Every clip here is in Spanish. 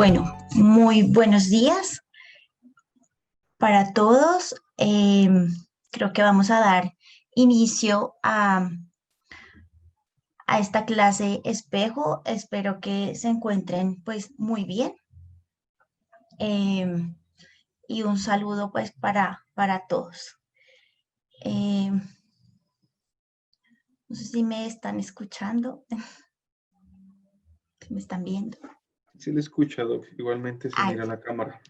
Bueno, muy buenos días para todos. Creo que vamos a dar inicio a esta clase espejo. Espero que se encuentren pues muy bien. Y un saludo pues para todos. No sé si me están escuchando, si me están viendo. Sí le he escuchado, igualmente se mira la cámara.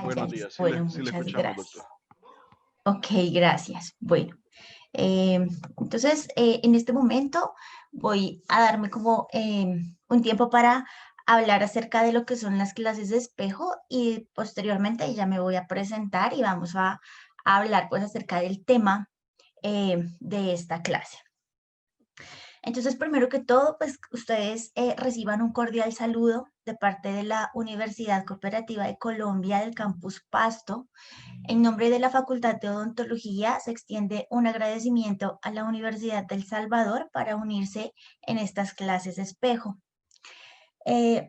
Buenos días, bueno, sí le muchas escuchamos, gracias. doctor. Ok, gracias. Bueno, entonces en este momento voy a darme como un tiempo para hablar acerca de lo que son las clases de espejo y posteriormente ya me voy a presentar y vamos a hablar pues acerca del tema de esta clase. Entonces, primero que todo, pues ustedes reciban un cordial saludo de parte de la Universidad Cooperativa de Colombia del Campus Pasto. En nombre de la Facultad de Odontología se extiende un agradecimiento a la Universidad del Salvador para unirse en estas clases de espejo.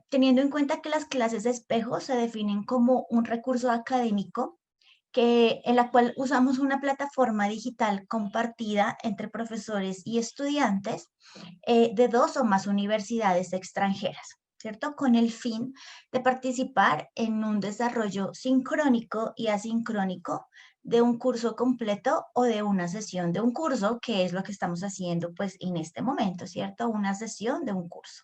Teniendo en cuenta que las clases de espejo se definen como un recurso académico en la cual usamos una plataforma digital compartida entre profesores y estudiantes de 2 o más universidades extranjeras, ¿cierto? Con el fin de participar en un desarrollo sincrónico y asincrónico de un curso completo o de una sesión de un curso, que es lo que estamos haciendo pues en este momento, ¿cierto? Una sesión de un curso.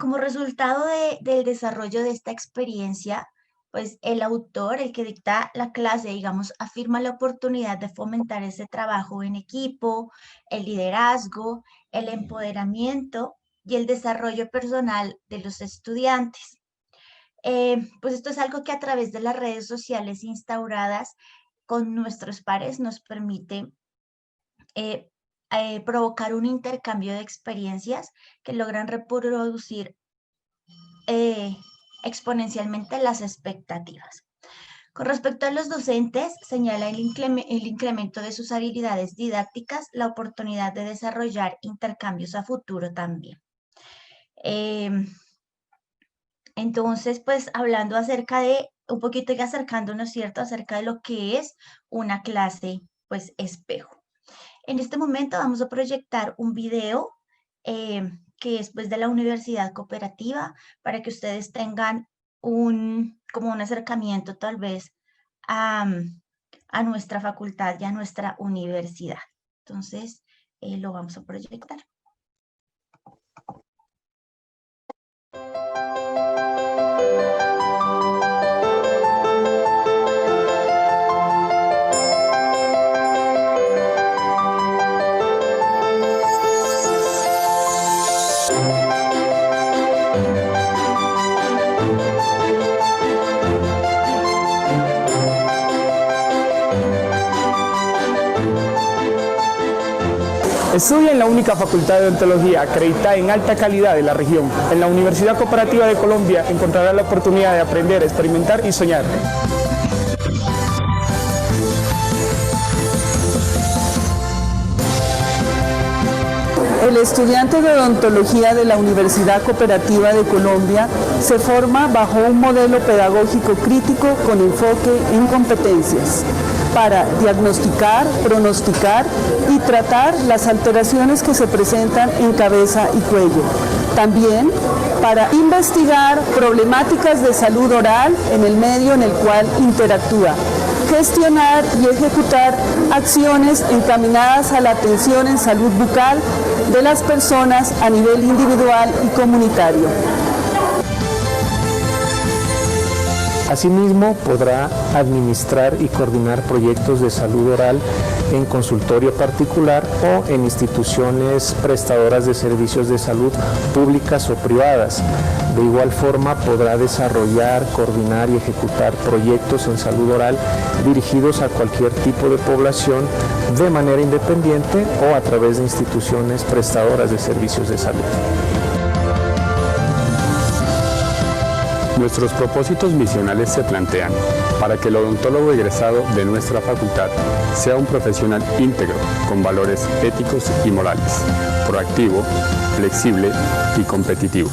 Como resultado del desarrollo de esta experiencia, pues el autor, el que dicta la clase, digamos, afirma la oportunidad de fomentar ese trabajo en equipo, el liderazgo, el empoderamiento y el desarrollo personal de los estudiantes. Pues esto es algo que a través de las redes sociales instauradas con nuestros pares nos permite provocar un intercambio de experiencias que logran reproducir exponencialmente las expectativas. Con respecto a los docentes, señala el incremento de sus habilidades didácticas, la oportunidad de desarrollar intercambios a futuro también. Entonces, pues hablando acerca de, un poquito y acercándonos, ¿cierto? Acerca de lo que es una clase, pues espejo. En este momento vamos a proyectar un video que es pues, de la Universidad Cooperativa para que ustedes tengan como un acercamiento tal vez a nuestra facultad y a nuestra universidad. Entonces, lo vamos a proyectar. Estudia en la única facultad de odontología acreditada en alta calidad de la región. En la Universidad Cooperativa de Colombia encontrará la oportunidad de aprender, experimentar y soñar. El estudiante de odontología de la Universidad Cooperativa de Colombia se forma bajo un modelo pedagógico crítico con enfoque en competencias para diagnosticar, pronosticar y tratar las alteraciones que se presentan en cabeza y cuello. También para investigar problemáticas de salud oral en el medio en el cual interactúa, gestionar y ejecutar acciones encaminadas a la atención en salud bucal de las personas a nivel individual y comunitario. Asimismo, podrá administrar y coordinar proyectos de salud oral en consultorio particular o en instituciones prestadoras de servicios de salud públicas o privadas. De igual forma, podrá desarrollar, coordinar y ejecutar proyectos en salud oral dirigidos a cualquier tipo de población de manera independiente o a través de instituciones prestadoras de servicios de salud. Nuestros propósitos misionales se plantean para que el odontólogo egresado de nuestra facultad sea un profesional íntegro, con valores éticos y morales, proactivo, flexible y competitivo.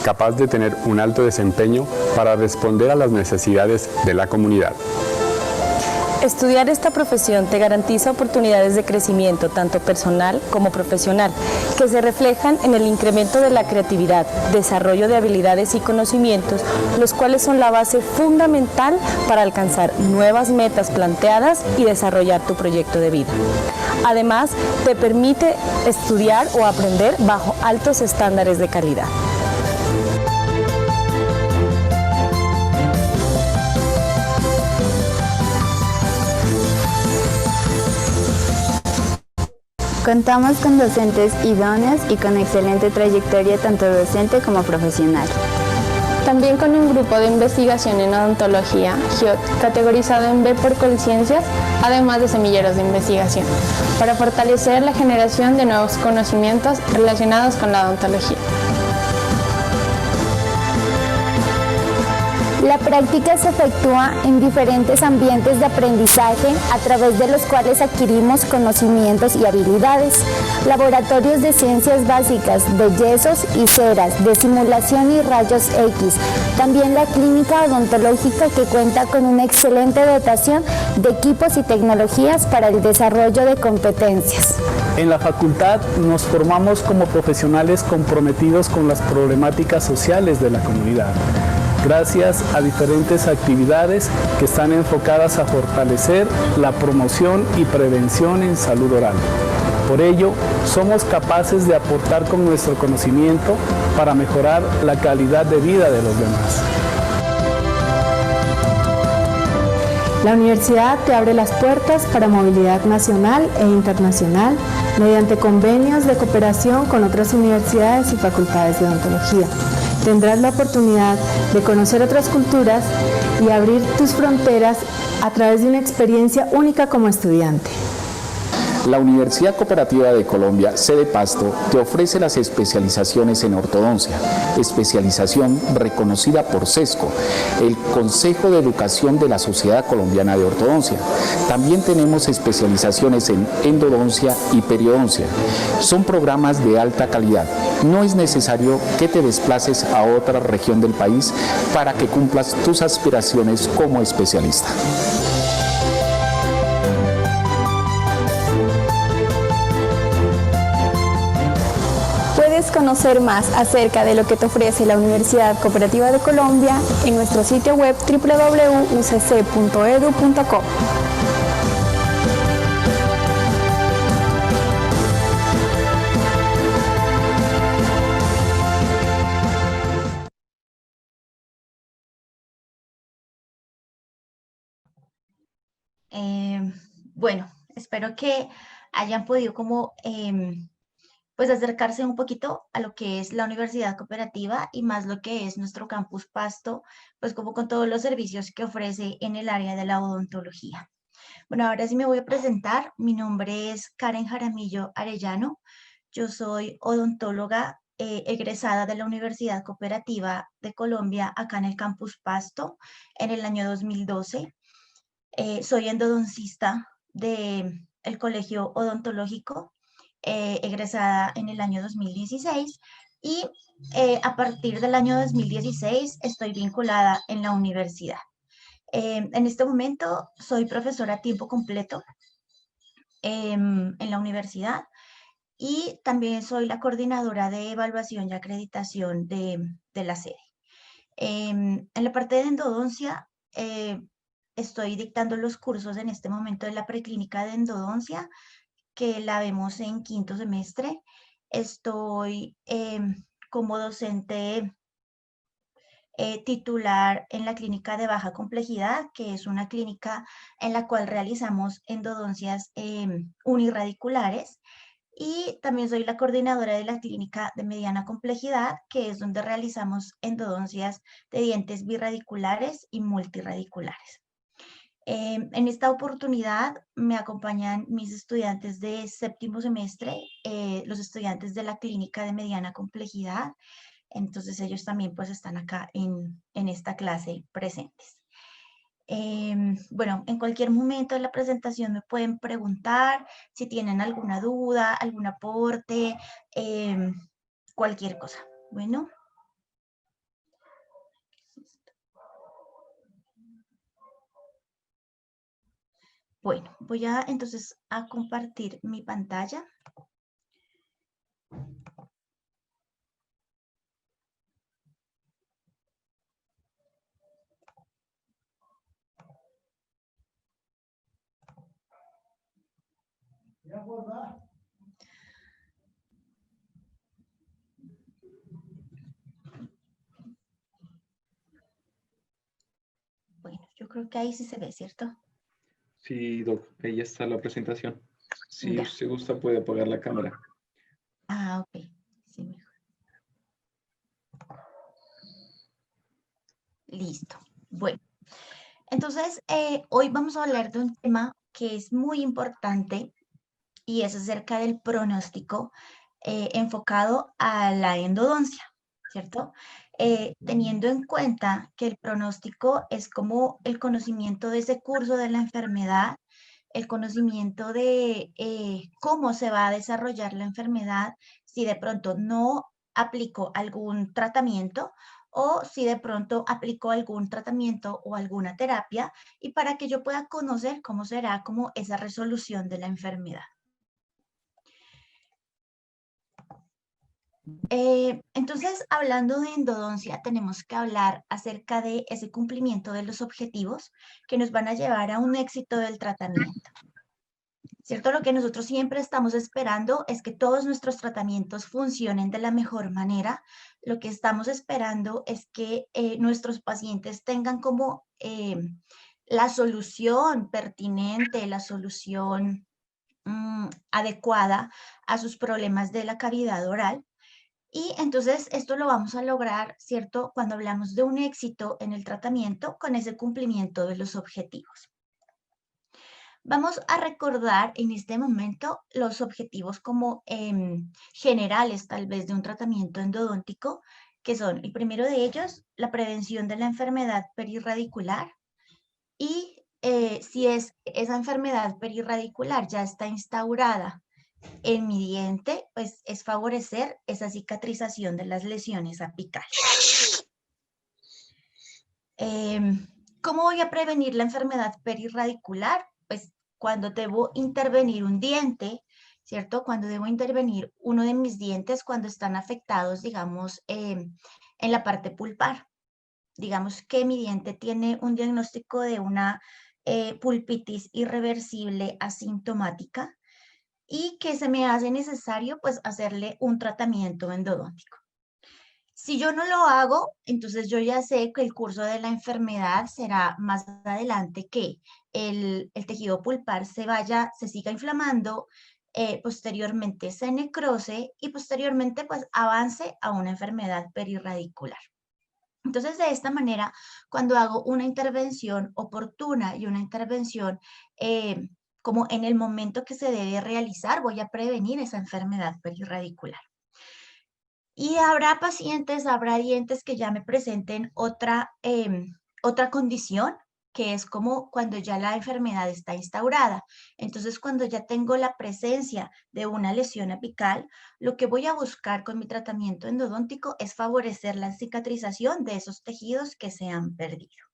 capaz de tener un alto desempeño para responder a las necesidades de la comunidad. Estudiar esta profesión te garantiza oportunidades de crecimiento tanto personal como profesional, que se reflejan en el incremento de la creatividad, desarrollo de habilidades y conocimientos, los cuales son la base fundamental para alcanzar nuevas metas planteadas y desarrollar tu proyecto de vida. Además, te permite estudiar o aprender bajo altos estándares de calidad. Contamos con docentes idóneos y con excelente trayectoria tanto docente como profesional. También con un grupo de investigación en odontología, GIOT, categorizado en B por Colciencias, además de semilleros de investigación, para fortalecer la generación de nuevos conocimientos relacionados con la odontología. La práctica se efectúa en diferentes ambientes de aprendizaje a través de los cuales adquirimos conocimientos y habilidades. Laboratorios de ciencias básicas, de yesos y ceras, de simulación y rayos X. También la clínica odontológica que cuenta con una excelente dotación de equipos y tecnologías para el desarrollo de competencias. En la facultad nos formamos como profesionales comprometidos con las problemáticas sociales de la comunidad, gracias a diferentes actividades que están enfocadas a fortalecer la promoción y prevención en salud oral. Por ello, somos capaces de aportar con nuestro conocimiento para mejorar la calidad de vida de los demás. La universidad te abre las puertas para movilidad nacional e internacional mediante convenios de cooperación con otras universidades y facultades de odontología. Tendrás la oportunidad de conocer otras culturas y abrir tus fronteras a través de una experiencia única como estudiante. La Universidad Cooperativa de Colombia, sede Pasto, te ofrece las especializaciones en ortodoncia, especialización reconocida por CESCO, el Consejo de Educación de la Sociedad Colombiana de Ortodoncia. También tenemos especializaciones en endodoncia y periodoncia. Son programas de alta calidad. No es necesario que te desplaces a otra región del país para que cumplas tus aspiraciones como especialista. Puedes conocer más acerca de lo que te ofrece la Universidad Cooperativa de Colombia en nuestro sitio web www.ucc.edu.co. Bueno, espero que hayan podido como pues acercarse un poquito a lo que es la Universidad Cooperativa y más lo que es nuestro campus Pasto, pues como con todos los servicios que ofrece en el área de la odontología. Bueno, ahora sí me voy a presentar. Mi nombre es Karen Jaramillo Arellano. Yo soy odontóloga egresada de la Universidad Cooperativa de Colombia, acá en el campus Pasto, en el año 2012. Soy endodoncista del Colegio Odontológico, egresada en el año 2016 y a partir del año 2016 estoy vinculada en la universidad. En este momento soy profesora a tiempo completo en la universidad y también soy la coordinadora de evaluación y acreditación de la sede. En la parte de endodoncia, estoy dictando los cursos en este momento de la preclínica de endodoncia, que la vemos en quinto semestre. Estoy como docente titular en la clínica de baja complejidad, que es una clínica en la cual realizamos endodoncias unirradiculares. Y también soy la coordinadora de la clínica de mediana complejidad, que es donde realizamos endodoncias de dientes birradiculares y multiradiculares. En esta oportunidad me acompañan mis estudiantes de séptimo semestre, los estudiantes de la clínica de mediana complejidad. Entonces ellos también pues están acá en esta clase presentes. Bueno, en cualquier momento de la presentación me pueden preguntar si tienen alguna duda, algún aporte, cualquier cosa. Bueno. Bueno, voy a entonces a compartir mi pantalla. Bueno, yo creo que ahí sí se ve, ¿cierto? Sí, Doc, ahí está la presentación. Si Ya. usted gusta, puede apagar la cámara. Ah, ok. Sí, mejor. Listo. Bueno, entonces hoy vamos a hablar de un tema que es muy importante y es acerca del pronóstico enfocado a la endodoncia, ¿cierto? Teniendo en cuenta que el pronóstico es como el conocimiento de ese curso de la enfermedad, el conocimiento de cómo se va a desarrollar la enfermedad, si de pronto no aplicó algún tratamiento o si de pronto aplicó algún tratamiento o alguna terapia, y para que yo pueda conocer cómo será como esa resolución de la enfermedad. Entonces, hablando de endodoncia, tenemos que hablar acerca de ese cumplimiento de los objetivos que nos van a llevar a un éxito del tratamiento. ¿Cierto? Lo que nosotros siempre estamos esperando es que todos nuestros tratamientos funcionen de la mejor manera. Lo que estamos esperando es que nuestros pacientes tengan como la solución pertinente, la solución adecuada a sus problemas de la cavidad oral. Y entonces esto lo vamos a lograr, ¿cierto? Cuando hablamos de un éxito en el tratamiento con ese cumplimiento de los objetivos. Vamos a recordar en este momento los objetivos como generales tal vez de un tratamiento endodóntico, que son el primero de ellos, la prevención de la enfermedad perirradicular. Y si esa enfermedad perirradicular ya está instaurada en mi diente, pues es favorecer esa cicatrización de las lesiones apicales. ¿Cómo voy a prevenir la enfermedad perirradicular? Pues cuando debo intervenir un diente, ¿cierto? Cuando debo intervenir uno de mis dientes cuando están afectados, digamos, en la parte pulpar. Digamos que mi diente tiene un diagnóstico de una pulpitis irreversible asintomática y que se me hace necesario pues hacerle un tratamiento endodóntico. Si yo no lo hago, entonces yo ya sé que el curso de la enfermedad será más adelante que el tejido pulpar se siga inflamando, posteriormente se necrose y posteriormente pues avance a una enfermedad perirradicular. Entonces, de esta manera, cuando hago una intervención oportuna y una intervención como en el momento que se debe realizar, voy a prevenir esa enfermedad perirradicular. Y habrá dientes que ya me presenten otra condición, que es como cuando ya la enfermedad está instaurada. Entonces, cuando ya tengo la presencia de una lesión apical, lo que voy a buscar con mi tratamiento endodóntico es favorecer la cicatrización de esos tejidos que se han perdido.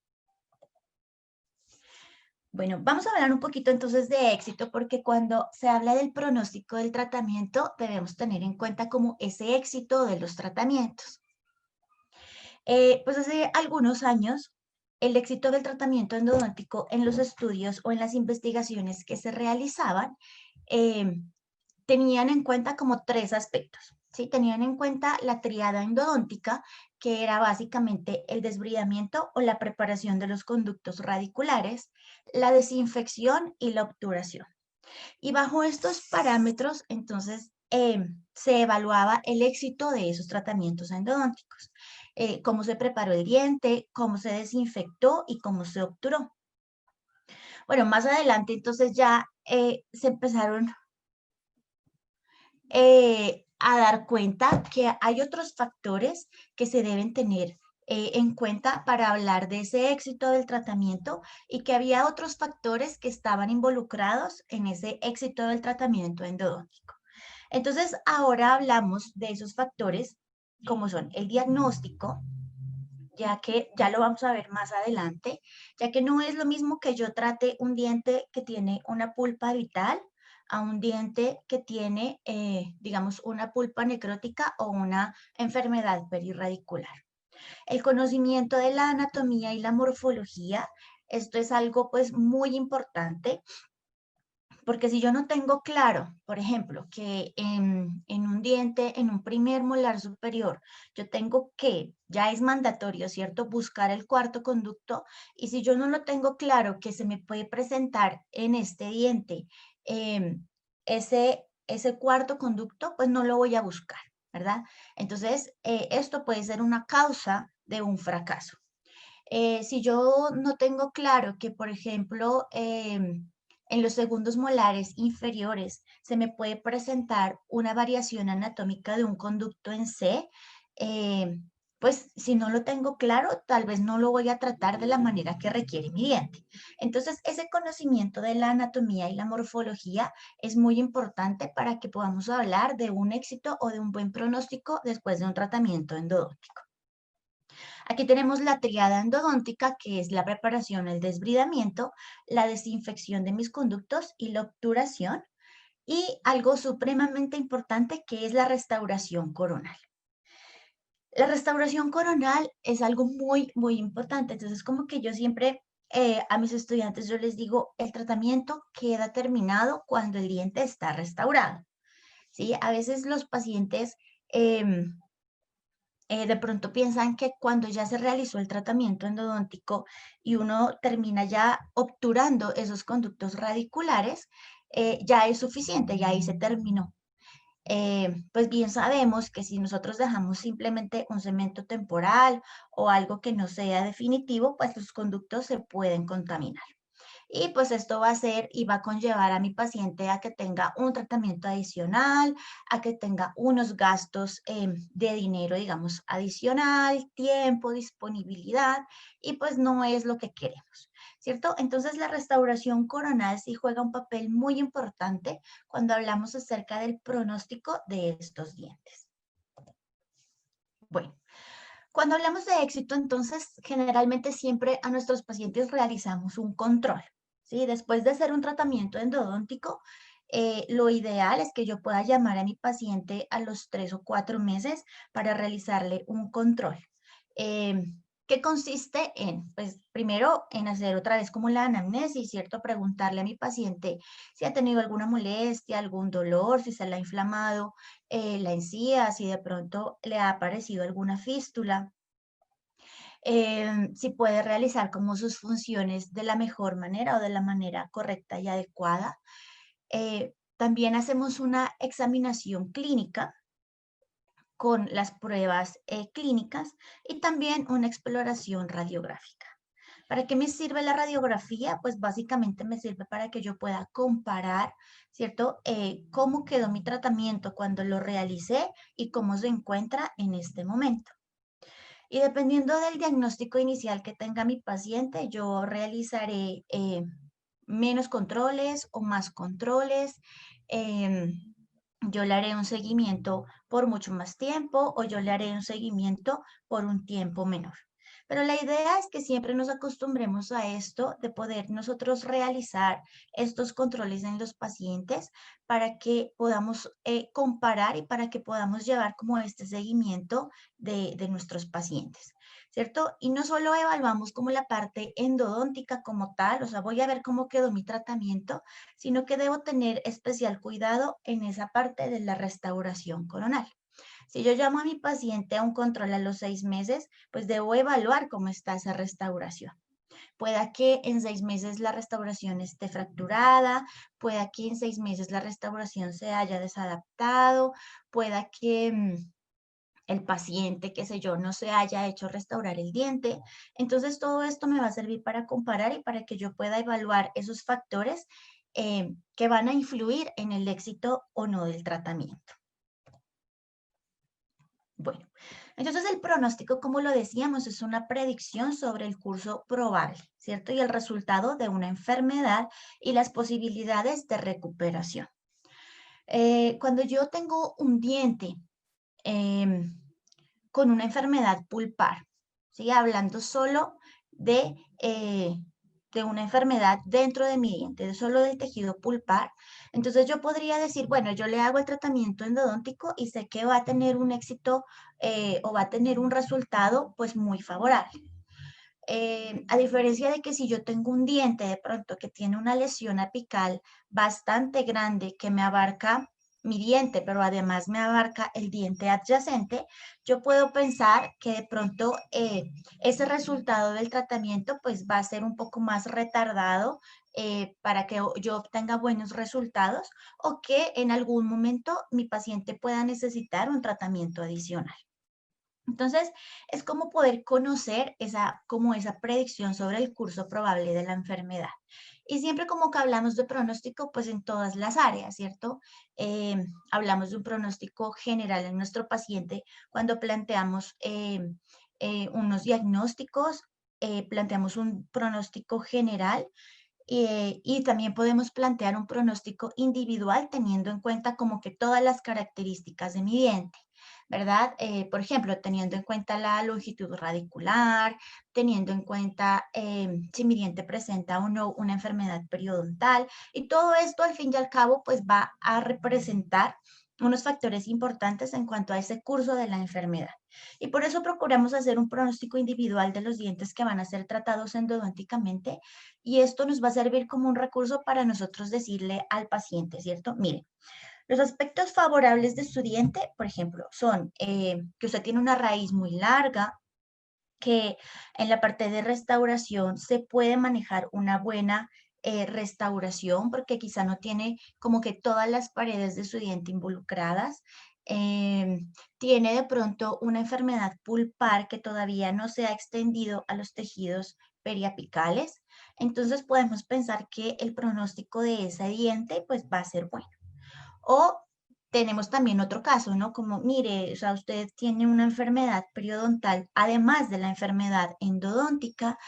Bueno, vamos a hablar un poquito entonces de éxito, porque cuando se habla del pronóstico del tratamiento, debemos tener en cuenta como ese éxito de los tratamientos. Pues hace algunos años, el éxito del tratamiento endodóntico en los estudios o en las investigaciones que se realizaban tenían en cuenta como tres aspectos. ¿Sí? Tenían en cuenta la triada endodóntica, que era básicamente el desbridamiento o la preparación de los conductos radiculares, la desinfección y la obturación. Y bajo estos parámetros, entonces, se evaluaba el éxito de esos tratamientos endodónticos. Cómo se preparó el diente, cómo se desinfectó y cómo se obturó. Bueno, más adelante entonces ya se empezaron a dar cuenta que hay otros factores que se deben tener en cuenta para hablar de ese éxito del tratamiento y que había otros factores que estaban involucrados en ese éxito del tratamiento endodóntico. Entonces, ahora hablamos de esos factores como son el diagnóstico, ya que ya lo vamos a ver más adelante, ya que no es lo mismo que yo trate un diente que tiene una pulpa vital a un diente que tiene, digamos, una pulpa necrótica o una enfermedad perirradicular. El conocimiento de la anatomía y la morfología, esto es algo pues muy importante, porque si yo no tengo claro, por ejemplo, que en un diente, en un primer molar superior, yo tengo que, ya es mandatorio, ¿cierto?, buscar el cuarto conducto, y si yo no lo tengo claro que se me puede presentar en este diente ese cuarto conducto, pues no lo voy a buscar, ¿verdad? Entonces, esto puede ser una causa de un fracaso. Si yo no tengo claro que, por ejemplo, en los segundos molares inferiores se me puede presentar una variación anatómica de un conducto en C, pues si no lo tengo claro, tal vez no lo voy a tratar de la manera que requiere mi diente. Entonces, ese conocimiento de la anatomía y la morfología es muy importante para que podamos hablar de un éxito o de un buen pronóstico después de un tratamiento endodóntico. Aquí tenemos la triada endodóntica, que es la preparación, el desbridamiento, la desinfección de mis conductos y la obturación, y algo supremamente importante que es la restauración coronal. La restauración coronal es algo muy, muy importante. Entonces, como que yo siempre a mis estudiantes yo les digo, el tratamiento queda terminado cuando el diente está restaurado. ¿Sí? A veces los pacientes de pronto piensan que cuando ya se realizó el tratamiento endodóntico y uno termina ya obturando esos conductos radiculares, ya es suficiente, ya ahí se terminó. Pues bien sabemos que si nosotros dejamos simplemente un cemento temporal o algo que no sea definitivo, pues los conductos se pueden contaminar. Y pues esto va a hacer y va a conllevar a mi paciente a que tenga un tratamiento adicional, a que tenga unos gastos de dinero, digamos, adicional, tiempo, disponibilidad, y pues no es lo que queremos, ¿cierto? Entonces la restauración coronal sí juega un papel muy importante cuando hablamos acerca del pronóstico de estos dientes. Bueno. Cuando hablamos de éxito, entonces, generalmente siempre a nuestros pacientes realizamos un control, ¿sí? Después de hacer un tratamiento endodóntico, lo ideal es que yo pueda llamar a mi paciente a los 3 o 4 meses para realizarle un control. ¿Qué consiste en? Pues primero en hacer otra vez como la anamnesis, ¿cierto? Preguntarle a mi paciente si ha tenido alguna molestia, algún dolor, si se le ha inflamado la encía, si de pronto le ha aparecido alguna fístula, si puede realizar como sus funciones de la mejor manera o de la manera correcta y adecuada. También hacemos una examinación clínica con las pruebas clínicas y también una exploración radiográfica. ¿Para qué me sirve la radiografía? Pues básicamente me sirve para que yo pueda comparar, ¿cierto? Cómo quedó mi tratamiento cuando lo realicé y cómo se encuentra en este momento. Y dependiendo del diagnóstico inicial que tenga mi paciente, yo realizaré menos controles o más controles. Yo le haré un seguimiento por mucho más tiempo o yo le haré un seguimiento por un tiempo menor. Pero la idea es que siempre nos acostumbremos a esto de poder nosotros realizar estos controles en los pacientes para que podamos comparar y para que podamos llevar como este seguimiento de nuestros pacientes, ¿cierto? Y no solo evaluamos como la parte endodóntica como tal, o sea, voy a ver cómo quedó mi tratamiento, sino que debo tener especial cuidado en esa parte de la restauración coronal. Si yo llamo a mi paciente a un control a los 6 meses, pues debo evaluar cómo está esa restauración. Pueda que en 6 meses la restauración esté fracturada, pueda que en 6 meses la restauración se haya desadaptado, pueda que el paciente, qué sé yo, no se haya hecho restaurar el diente. Entonces todo esto me va a servir para comparar y para que yo pueda evaluar esos factores que van a influir en el éxito o no del tratamiento. Bueno, entonces el pronóstico, como lo decíamos, es una predicción sobre el curso probable, ¿cierto? Y el resultado de una enfermedad y las posibilidades de recuperación. Cuando yo tengo un diente con una enfermedad pulpar, ¿sí? Hablando solo de una enfermedad dentro de mi diente, solo del tejido pulpar. Entonces yo podría decir, bueno, yo le hago el tratamiento endodóntico y sé que va a tener un éxito o va a tener un resultado pues muy favorable. A diferencia de que si yo tengo un diente de pronto que tiene una lesión apical bastante grande que me abarca mi diente, pero además me abarca el diente adyacente, yo puedo pensar que de pronto ese resultado del tratamiento pues va a ser un poco más retardado para que yo obtenga buenos resultados o que en algún momento mi paciente pueda necesitar un tratamiento adicional. Entonces, es como poder conocer esa predicción sobre el curso probable de la enfermedad. Y siempre como que hablamos de pronóstico, pues en todas las áreas, ¿cierto? Hablamos de un pronóstico general en nuestro paciente cuando planteamos unos diagnósticos, planteamos un pronóstico general y también podemos plantear un pronóstico individual teniendo en cuenta como que todas las características de mi diente, ¿verdad? Por ejemplo, teniendo en cuenta la longitud radicular, teniendo en cuenta si mi diente presenta o no una enfermedad periodontal, y todo esto al fin y al cabo pues va a representar unos factores importantes en cuanto a ese curso de la enfermedad. Y por eso procuramos hacer un pronóstico individual de los dientes que van a ser tratados endodónticamente, y esto nos va a servir como un recurso para nosotros decirle al paciente, ¿cierto? Mire, los aspectos favorables de su diente, por ejemplo, son que usted tiene una raíz muy larga, que en la parte de restauración se puede manejar una buena restauración porque quizá no tiene como que todas las paredes de su diente involucradas. Tiene de pronto una enfermedad pulpar que todavía no se ha extendido a los tejidos periapicales. Entonces podemos pensar que el pronóstico de ese diente pues va a ser bueno. O tenemos también otro caso, ¿no? Como, mire, o sea, usted tiene una enfermedad periodontal, además de la enfermedad endodóntica,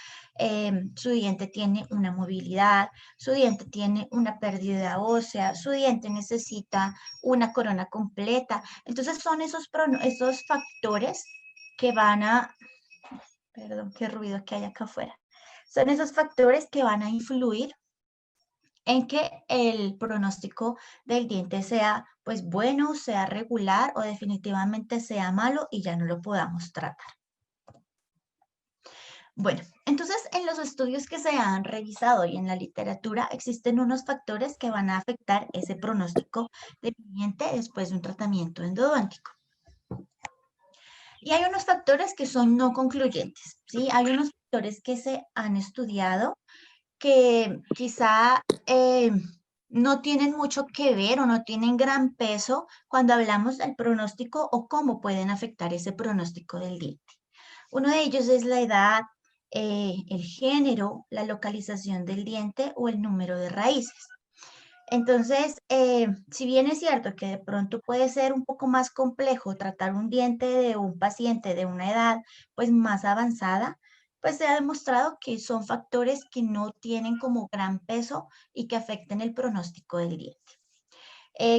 su diente tiene una movilidad, su diente tiene una pérdida ósea, su diente necesita una corona completa. Entonces son esos factores que van a, perdón, qué ruido que hay acá afuera. Son esos factores que van a influir en que el pronóstico del diente sea pues bueno, sea regular o definitivamente sea malo y ya no lo podamos tratar. Bueno, entonces en los estudios que se han revisado y en la literatura existen unos factores que van a afectar ese pronóstico del diente después de un tratamiento endodóntico. Y hay unos factores que son no concluyentes, ¿sí? Hay unos factores que se han estudiado que quizá no tienen mucho que ver o no tienen gran peso cuando hablamos del pronóstico o cómo pueden afectar ese pronóstico del diente. Uno de ellos es la edad, el género, la localización del diente o el número de raíces. Entonces, si bien es cierto que de pronto puede ser un poco más complejo tratar un diente de un paciente de una edad pues más avanzada, pues se ha demostrado que son factores que no tienen como gran peso y que afecten el pronóstico del diente.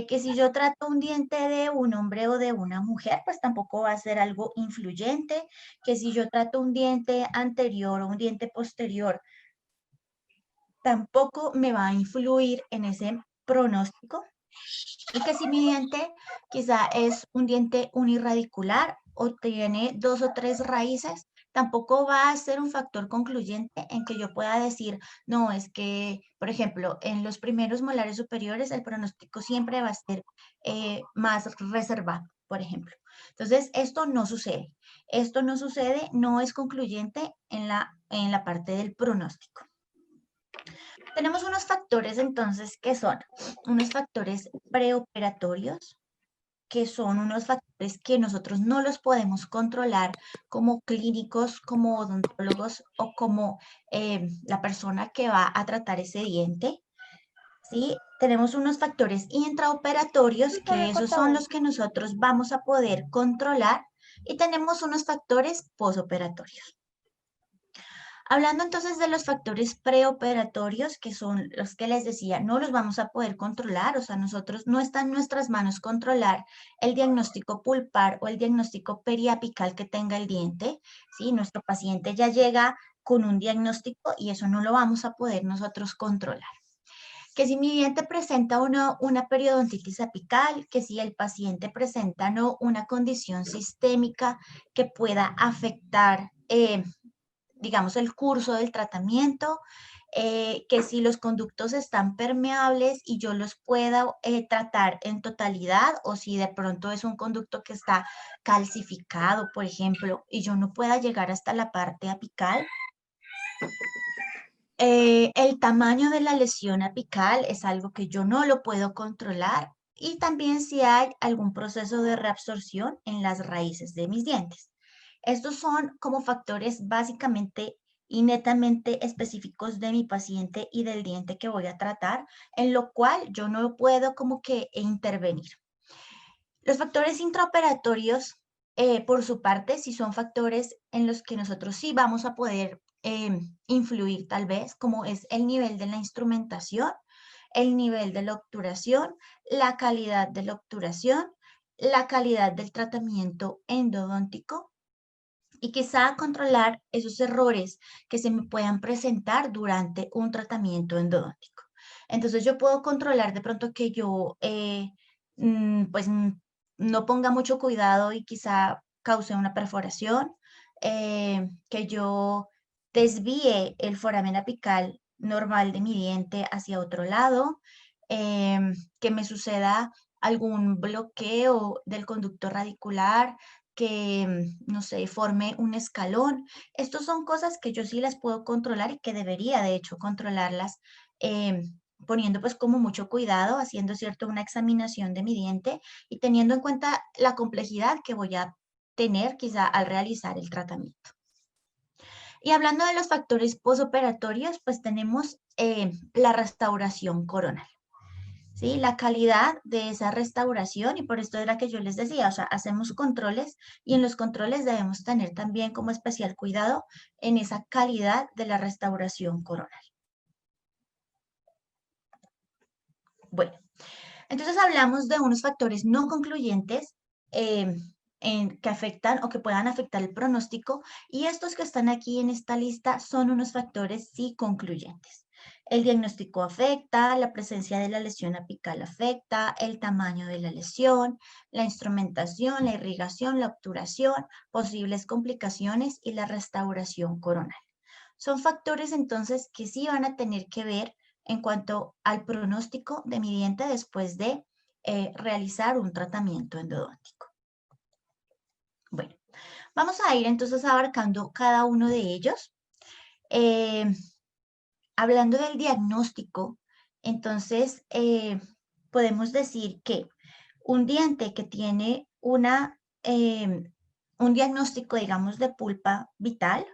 Que si yo trato un diente de un hombre o de una mujer, pues tampoco va a ser algo influyente. Que si yo trato un diente anterior o un diente posterior, tampoco me va a influir en ese pronóstico. Y que si mi diente quizá es un diente unirradicular o tiene 2 o 3 raíces, tampoco va a ser un factor concluyente en que yo pueda decir, no, es que, por ejemplo, en los primeros molares superiores el pronóstico siempre va a ser más reservado, por ejemplo. Entonces, esto no sucede. Esto no sucede, no es concluyente en la parte del pronóstico. Tenemos unos factores entonces que son unos factores preoperatorios, que son unos factores que nosotros no los podemos controlar como clínicos, como odontólogos o como la persona que va a tratar ese diente. ¿Sí? Tenemos unos factores intraoperatorios, que esos son los que nosotros vamos a poder controlar, y tenemos unos factores posoperatorios. Hablando entonces de los factores preoperatorios, que son los que les decía, no los vamos a poder controlar, o sea, nosotros no está en nuestras manos controlar el diagnóstico pulpar o el diagnóstico periapical que tenga el diente, ¿sí? Nuestro paciente ya llega con un diagnóstico y eso no lo vamos a poder nosotros controlar. Que si mi diente presenta una periodontitis apical, que si el paciente presenta una condición sistémica que pueda afectar digamos, el curso del tratamiento, que si los conductos están permeables y yo los pueda tratar en totalidad, o si de pronto es un conducto que está calcificado, por ejemplo, y yo no pueda llegar hasta la parte apical. El tamaño de la lesión apical es algo que yo no lo puedo controlar, y también si hay algún proceso de reabsorción en las raíces de mis dientes. Estos son como factores básicamente y netamente específicos de mi paciente y del diente que voy a tratar, en lo cual yo no puedo como que intervenir. Los factores intraoperatorios, por su parte, sí son factores en los que nosotros sí vamos a poder influir tal vez, como es el nivel de la instrumentación, el nivel de la obturación, la calidad de la obturación, la calidad del tratamiento endodóntico, y quizá controlar esos errores que se me puedan presentar durante un tratamiento endodóntico. Entonces yo puedo controlar de pronto que yo no ponga mucho cuidado y quizá cause una perforación, que yo desvíe el foramen apical normal de mi diente hacia otro lado, que me suceda algún bloqueo del conducto radicular, que, no sé, forme un escalón. Estos son cosas que yo sí las puedo controlar y que debería, de hecho, controlarlas, poniendo pues como mucho cuidado, haciendo, ¿cierto?, una examinación de mi diente y teniendo en cuenta la complejidad que voy a tener quizá al realizar el tratamiento. Y hablando de los factores posoperatorios, pues tenemos la restauración coronal. ¿Sí? La calidad de esa restauración, y por esto era que yo les decía, o sea, hacemos controles y en los controles debemos tener también como especial cuidado en esa calidad de la restauración coronal. Bueno, entonces hablamos de unos factores no concluyentes que afectan o que puedan afectar el pronóstico, y estos que están aquí en esta lista son unos factores sí concluyentes. El diagnóstico afecta, la presencia de la lesión apical afecta, el tamaño de la lesión, la instrumentación, la irrigación, la obturación, posibles complicaciones y la restauración coronal. Son factores entonces que sí van a tener que ver en cuanto al pronóstico de mi diente después de realizar un tratamiento endodóntico. Bueno, vamos a ir entonces abarcando cada uno de ellos. Hablando del diagnóstico, entonces podemos decir que un diente que tiene un diagnóstico, digamos, de pulpa vital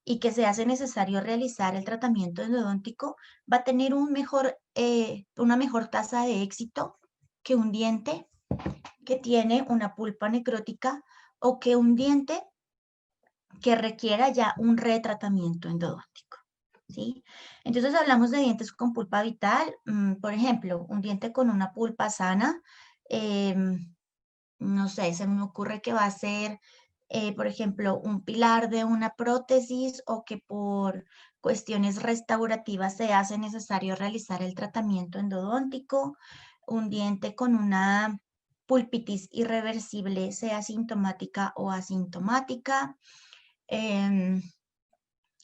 y que se hace necesario realizar el tratamiento endodóntico, va a tener una mejor tasa de éxito que un diente que tiene una pulpa necrótica o que un diente que requiera ya un retratamiento endodóntico. ¿Sí? Entonces hablamos de dientes con pulpa vital, por ejemplo, un diente con una pulpa sana, no sé, se me ocurre que va a ser, por ejemplo, un pilar de una prótesis o que por cuestiones restaurativas se hace necesario realizar el tratamiento endodóntico, un diente con una pulpitis irreversible, sea sintomática o asintomática,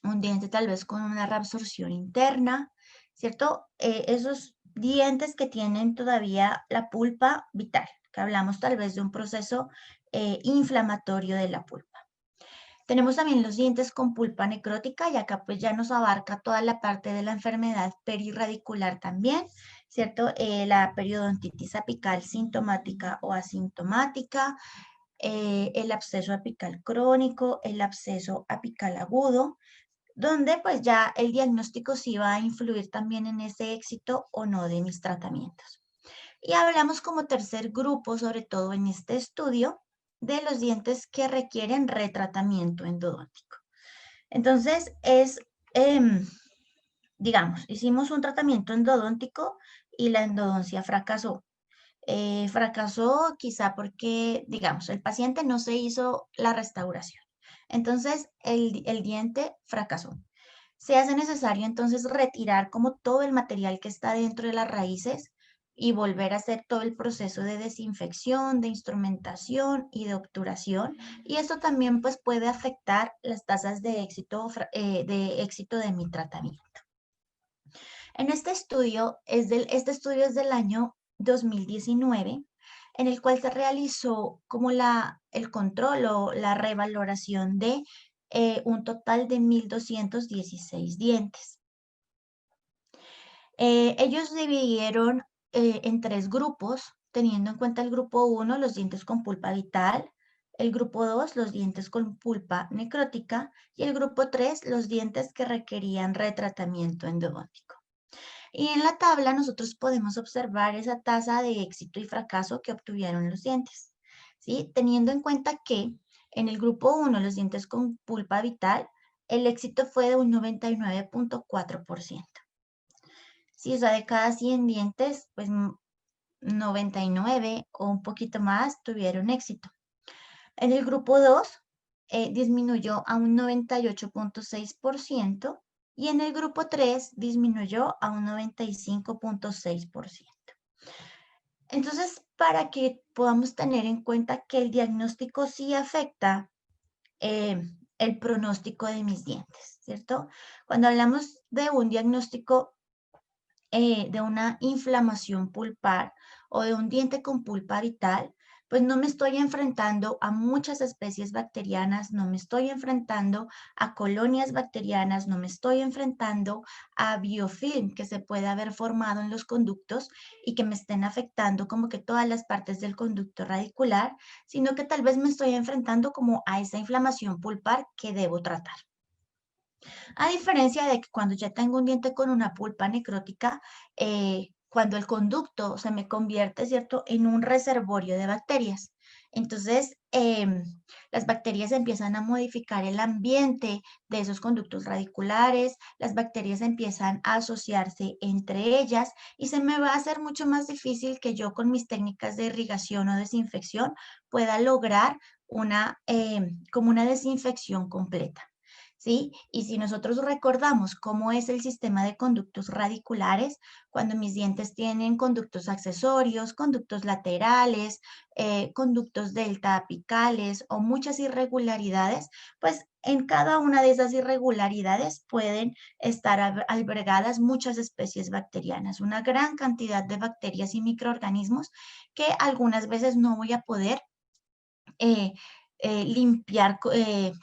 un diente tal vez con una reabsorción interna, ¿cierto? Esos dientes que tienen todavía la pulpa vital, que hablamos tal vez de un proceso inflamatorio de la pulpa. Tenemos también los dientes con pulpa necrótica, y acá pues ya nos abarca toda la parte de la enfermedad perirradicular también, ¿cierto? La periodontitis apical sintomática o asintomática, el absceso apical crónico, el absceso apical agudo, donde pues ya el diagnóstico sí va a influir también en ese éxito o no de mis tratamientos. Y hablamos como tercer grupo, sobre todo en este estudio, de los dientes que requieren retratamiento endodóntico. Entonces, digamos, hicimos un tratamiento endodóntico y la endodoncia fracasó. Fracasó quizá porque, digamos, el paciente no se hizo la restauración. Entonces, el diente fracasó. Se hace necesario entonces retirar como todo el material que está dentro de las raíces y volver a hacer todo el proceso de desinfección, de instrumentación y de obturación. Y esto también pues puede afectar las tasas de éxito de mi tratamiento. En este estudio, este estudio es del año 2019, en el cual se realizó como el control o la revaloración de un total de 1.216 dientes. Ellos dividieron en 3 grupos, teniendo en cuenta el grupo 1, los dientes con pulpa vital, el grupo 2, los dientes con pulpa necrótica, y el grupo 3, los dientes que requerían retratamiento endodóntico. Y en la tabla nosotros podemos observar esa tasa de éxito y fracaso que obtuvieron los dientes, ¿sí? Teniendo en cuenta que en el grupo 1, los dientes con pulpa vital, el éxito fue de un 99.4%. Sí, o sea, de cada 100 dientes, pues 99 o un poquito más tuvieron éxito. En el grupo 2, disminuyó a un 98.6%. Y en el grupo 3 disminuyó a un 95.6%. Entonces, para que podamos tener en cuenta que el diagnóstico sí afecta el pronóstico de mis dientes, ¿cierto? Cuando hablamos de un diagnóstico de una inflamación pulpar o de un diente con pulpa vital, pues no me estoy enfrentando a muchas especies bacterianas, no me estoy enfrentando a colonias bacterianas, no me estoy enfrentando a biofilm que se puede haber formado en los conductos y que me estén afectando como que todas las partes del conducto radicular, sino que tal vez me estoy enfrentando como a esa inflamación pulpar que debo tratar. A diferencia de que cuando ya tengo un diente con una pulpa necrótica, cuando el conducto se me convierte, ¿cierto?, en un reservorio de bacterias. Entonces, las bacterias empiezan a modificar el ambiente de esos conductos radiculares, las bacterias empiezan a asociarse entre ellas y se me va a hacer mucho más difícil que yo con mis técnicas de irrigación o desinfección pueda lograr como una desinfección completa. ¿Sí? Y si nosotros recordamos cómo es el sistema de conductos radiculares, cuando mis dientes tienen conductos accesorios, conductos laterales, conductos delta apicales o muchas irregularidades, pues en cada una de esas irregularidades pueden estar albergadas muchas especies bacterianas, una gran cantidad de bacterias y microorganismos que algunas veces no voy a poder limpiar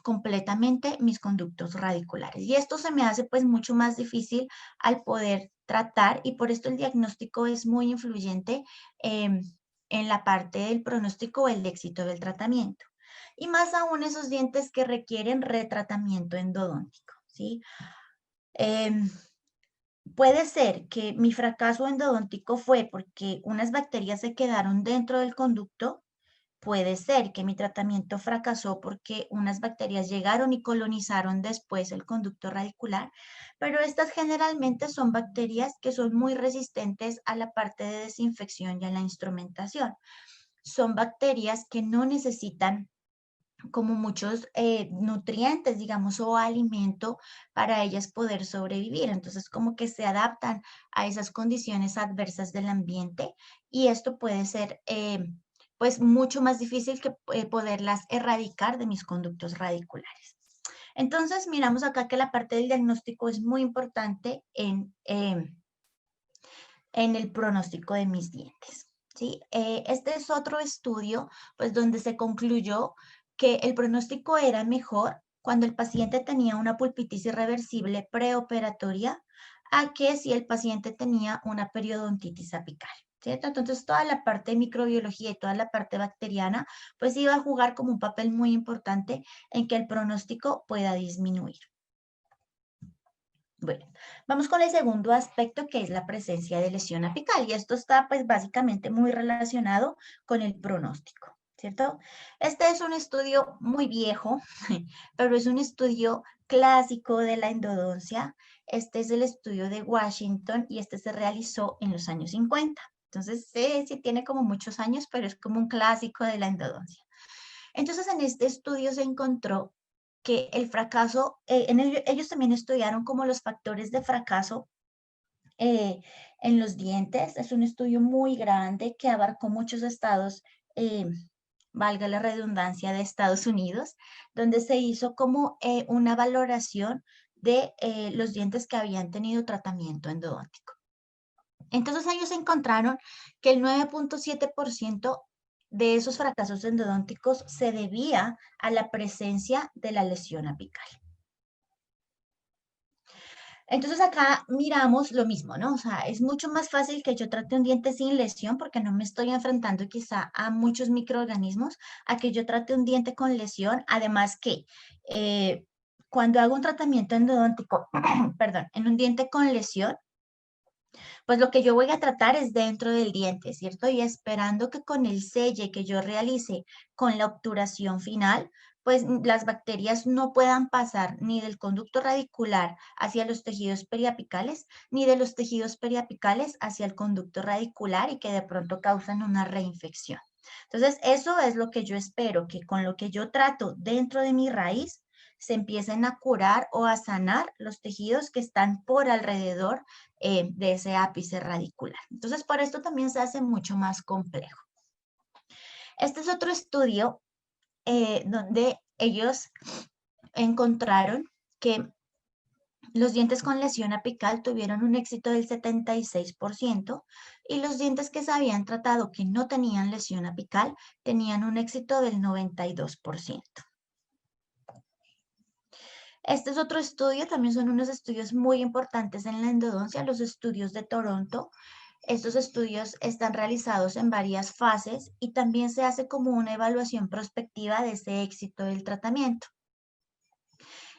completamente mis conductos radiculares. Y esto se me hace pues mucho más difícil al poder tratar y por esto el diagnóstico es muy influyente en la parte del pronóstico o el éxito del tratamiento. Y más aún esos dientes que requieren retratamiento endodóntico, ¿sí? Puede ser que mi fracaso endodóntico fue porque unas bacterias se quedaron dentro del conducto. Puede ser que mi tratamiento fracasó porque unas bacterias llegaron y colonizaron después el conducto radicular, pero estas generalmente son bacterias que son muy resistentes a la parte de desinfección y a la instrumentación. Son bacterias que no necesitan como muchos nutrientes, digamos, o alimento para ellas poder sobrevivir. Entonces, como que se adaptan a esas condiciones adversas del ambiente y esto puede ser pues mucho más difícil que poderlas erradicar de mis conductos radiculares. Entonces, miramos acá que la parte del diagnóstico es muy importante en el pronóstico de mis dientes, ¿sí? Este es otro estudio, pues, donde se concluyó que el pronóstico era mejor cuando el paciente tenía una pulpitis irreversible preoperatoria a que si el paciente tenía una periodontitis apical. ¿Cierto? Entonces, toda la parte de microbiología y toda la parte bacteriana, pues iba a jugar como un papel muy importante en que el pronóstico pueda disminuir. Bueno, vamos con el segundo aspecto que es la presencia de lesión apical y esto está pues básicamente muy relacionado con el pronóstico. ¿cierto? Este es un estudio muy viejo, pero es un estudio clásico de la endodoncia. Este es el estudio de Washington y este se realizó en los años 50. Entonces, sí tiene como muchos años, pero es como un clásico de la endodoncia. Entonces, en este estudio se encontró que el fracaso, ellos también estudiaron como los factores de fracaso en los dientes. Es un estudio muy grande que abarcó muchos estados, valga la redundancia, de Estados Unidos, donde se hizo como una valoración de los dientes que habían tenido tratamiento endodóntico. Entonces ellos encontraron que el 9.7% de esos fracasos endodónticos se debía a la presencia de la lesión apical. Entonces acá miramos lo mismo, ¿no? O sea, es mucho más fácil que yo trate un diente sin lesión porque no me estoy enfrentando quizá a muchos microorganismos, a que yo trate un diente con lesión. Además que cuando hago un tratamiento endodóntico, perdón, en un diente con lesión, pues lo que yo voy a tratar es dentro del diente, ¿cierto? Y esperando que con el selle que yo realice con la obturación final, pues las bacterias no puedan pasar ni del conducto radicular hacia los tejidos periapicales, ni de los tejidos periapicales hacia el conducto radicular y que de pronto causan una reinfección. Entonces, eso es lo que yo espero, que con lo que yo trato dentro de mi raíz, se empiecen a curar o a sanar los tejidos que están por alrededor de ese ápice radicular. Entonces, por esto también se hace mucho más complejo. Este es otro estudio donde ellos encontraron que los dientes con lesión apical tuvieron un éxito del 76% y los dientes que se habían tratado que no tenían lesión apical tenían un éxito del 92%. Este es otro estudio, también son unos estudios muy importantes en la endodoncia, los estudios de Toronto. Estos estudios están realizados en varias fases y también se hace como una evaluación prospectiva de ese éxito del tratamiento.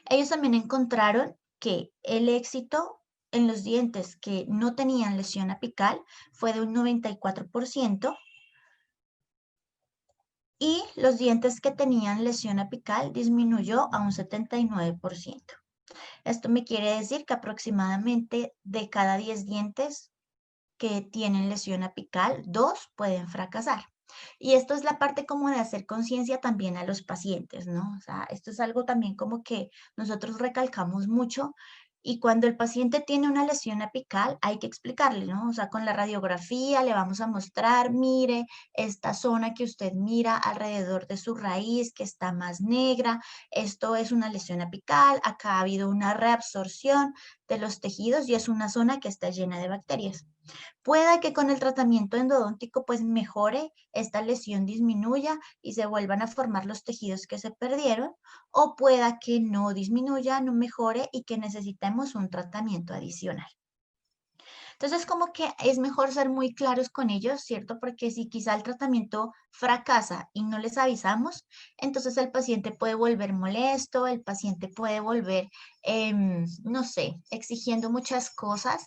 Ellos también encontraron que el éxito en los dientes que no tenían lesión apical fue de un 94%. Y los dientes que tenían lesión apical disminuyó a un 79%. Esto me quiere decir que aproximadamente de cada 10 dientes que tienen lesión apical, 2 pueden fracasar. Y esto es la parte como de hacer conciencia también a los pacientes, ¿no? O sea, esto es algo también como que nosotros recalcamos mucho. Y cuando el paciente tiene una lesión apical, hay que explicarle, ¿no? O sea, con la radiografía le vamos a mostrar, mire, esta zona que usted mira alrededor de su raíz, que está más negra, esto es una lesión apical, acá ha habido una reabsorción de los tejidos y es una zona que está llena de bacterias. Pueda que con el tratamiento endodóntico pues mejore, esta lesión disminuya y se vuelvan a formar los tejidos que se perdieron, o pueda que no disminuya, no mejore y que necesitemos un tratamiento adicional. Entonces, como que es mejor ser muy claros con ellos, ¿cierto? Porque si quizá el tratamiento fracasa y no les avisamos, entonces el paciente puede volver molesto, el paciente puede volver, no sé, exigiendo muchas cosas.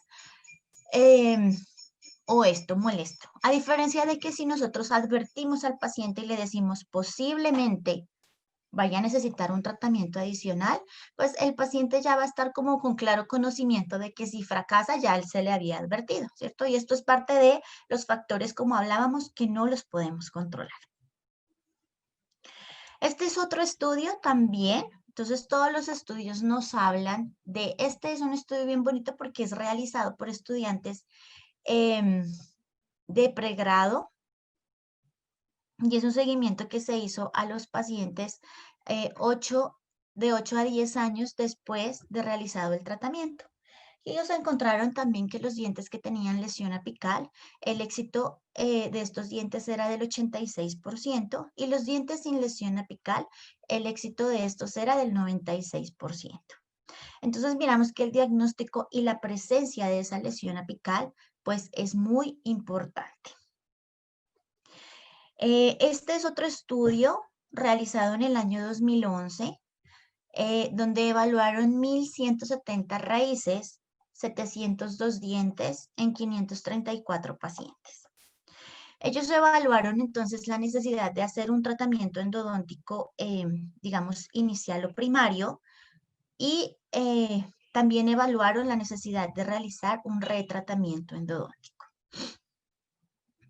O esto molesto. A diferencia de que si nosotros advertimos al paciente y le decimos posiblemente vaya a necesitar un tratamiento adicional, pues el paciente ya va a estar como con claro conocimiento de que si fracasa ya él se le había advertido, ¿cierto? Y esto es parte de los factores, como hablábamos, que no los podemos controlar. Este es otro estudio también. Entonces, todos los estudios nos hablan de, este es un estudio bien bonito porque es realizado por estudiantes de pregrado y es un seguimiento que se hizo a los pacientes de 8 a 10 años después de realizado el tratamiento. Y ellos encontraron también que los dientes que tenían lesión apical, el éxito de estos dientes era del 86% y los dientes sin lesión apical, el éxito de estos era del 96%. Entonces miramos que el diagnóstico y la presencia de esa lesión apical pues es muy importante. Este es otro estudio realizado en el año 2011, donde evaluaron 1.170 raíces, 702 dientes en 534 pacientes. Ellos evaluaron entonces la necesidad de hacer un tratamiento endodóntico, digamos, inicial o primario, y también evaluaron la necesidad de realizar un retratamiento endodóntico.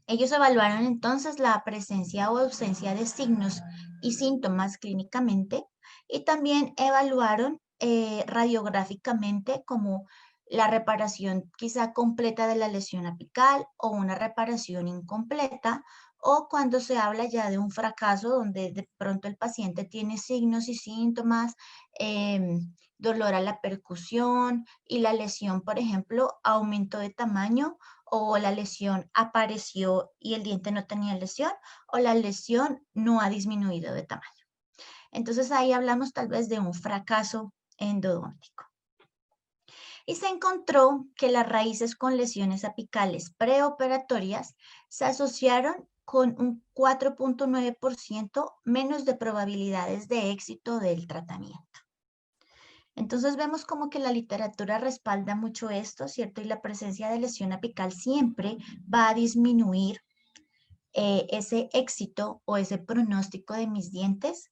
Ellos evaluaron entonces la presencia o ausencia de signos y síntomas clínicamente, y también evaluaron radiográficamente como la reparación quizá completa de la lesión apical o una reparación incompleta, o cuando se habla ya de un fracaso donde de pronto el paciente tiene signos y síntomas, dolor a la percusión y la lesión, por ejemplo, aumentó de tamaño, o la lesión apareció y el diente no tenía lesión, o la lesión no ha disminuido de tamaño. Entonces ahí hablamos tal vez de un fracaso endodóntico. Y se encontró que las raíces con lesiones apicales preoperatorias se asociaron con un 4.9% menos de probabilidades de éxito del tratamiento. Entonces vemos como que la literatura respalda mucho esto, ¿cierto? Y la presencia de lesión apical siempre va a disminuir ese éxito o ese pronóstico de mis dientes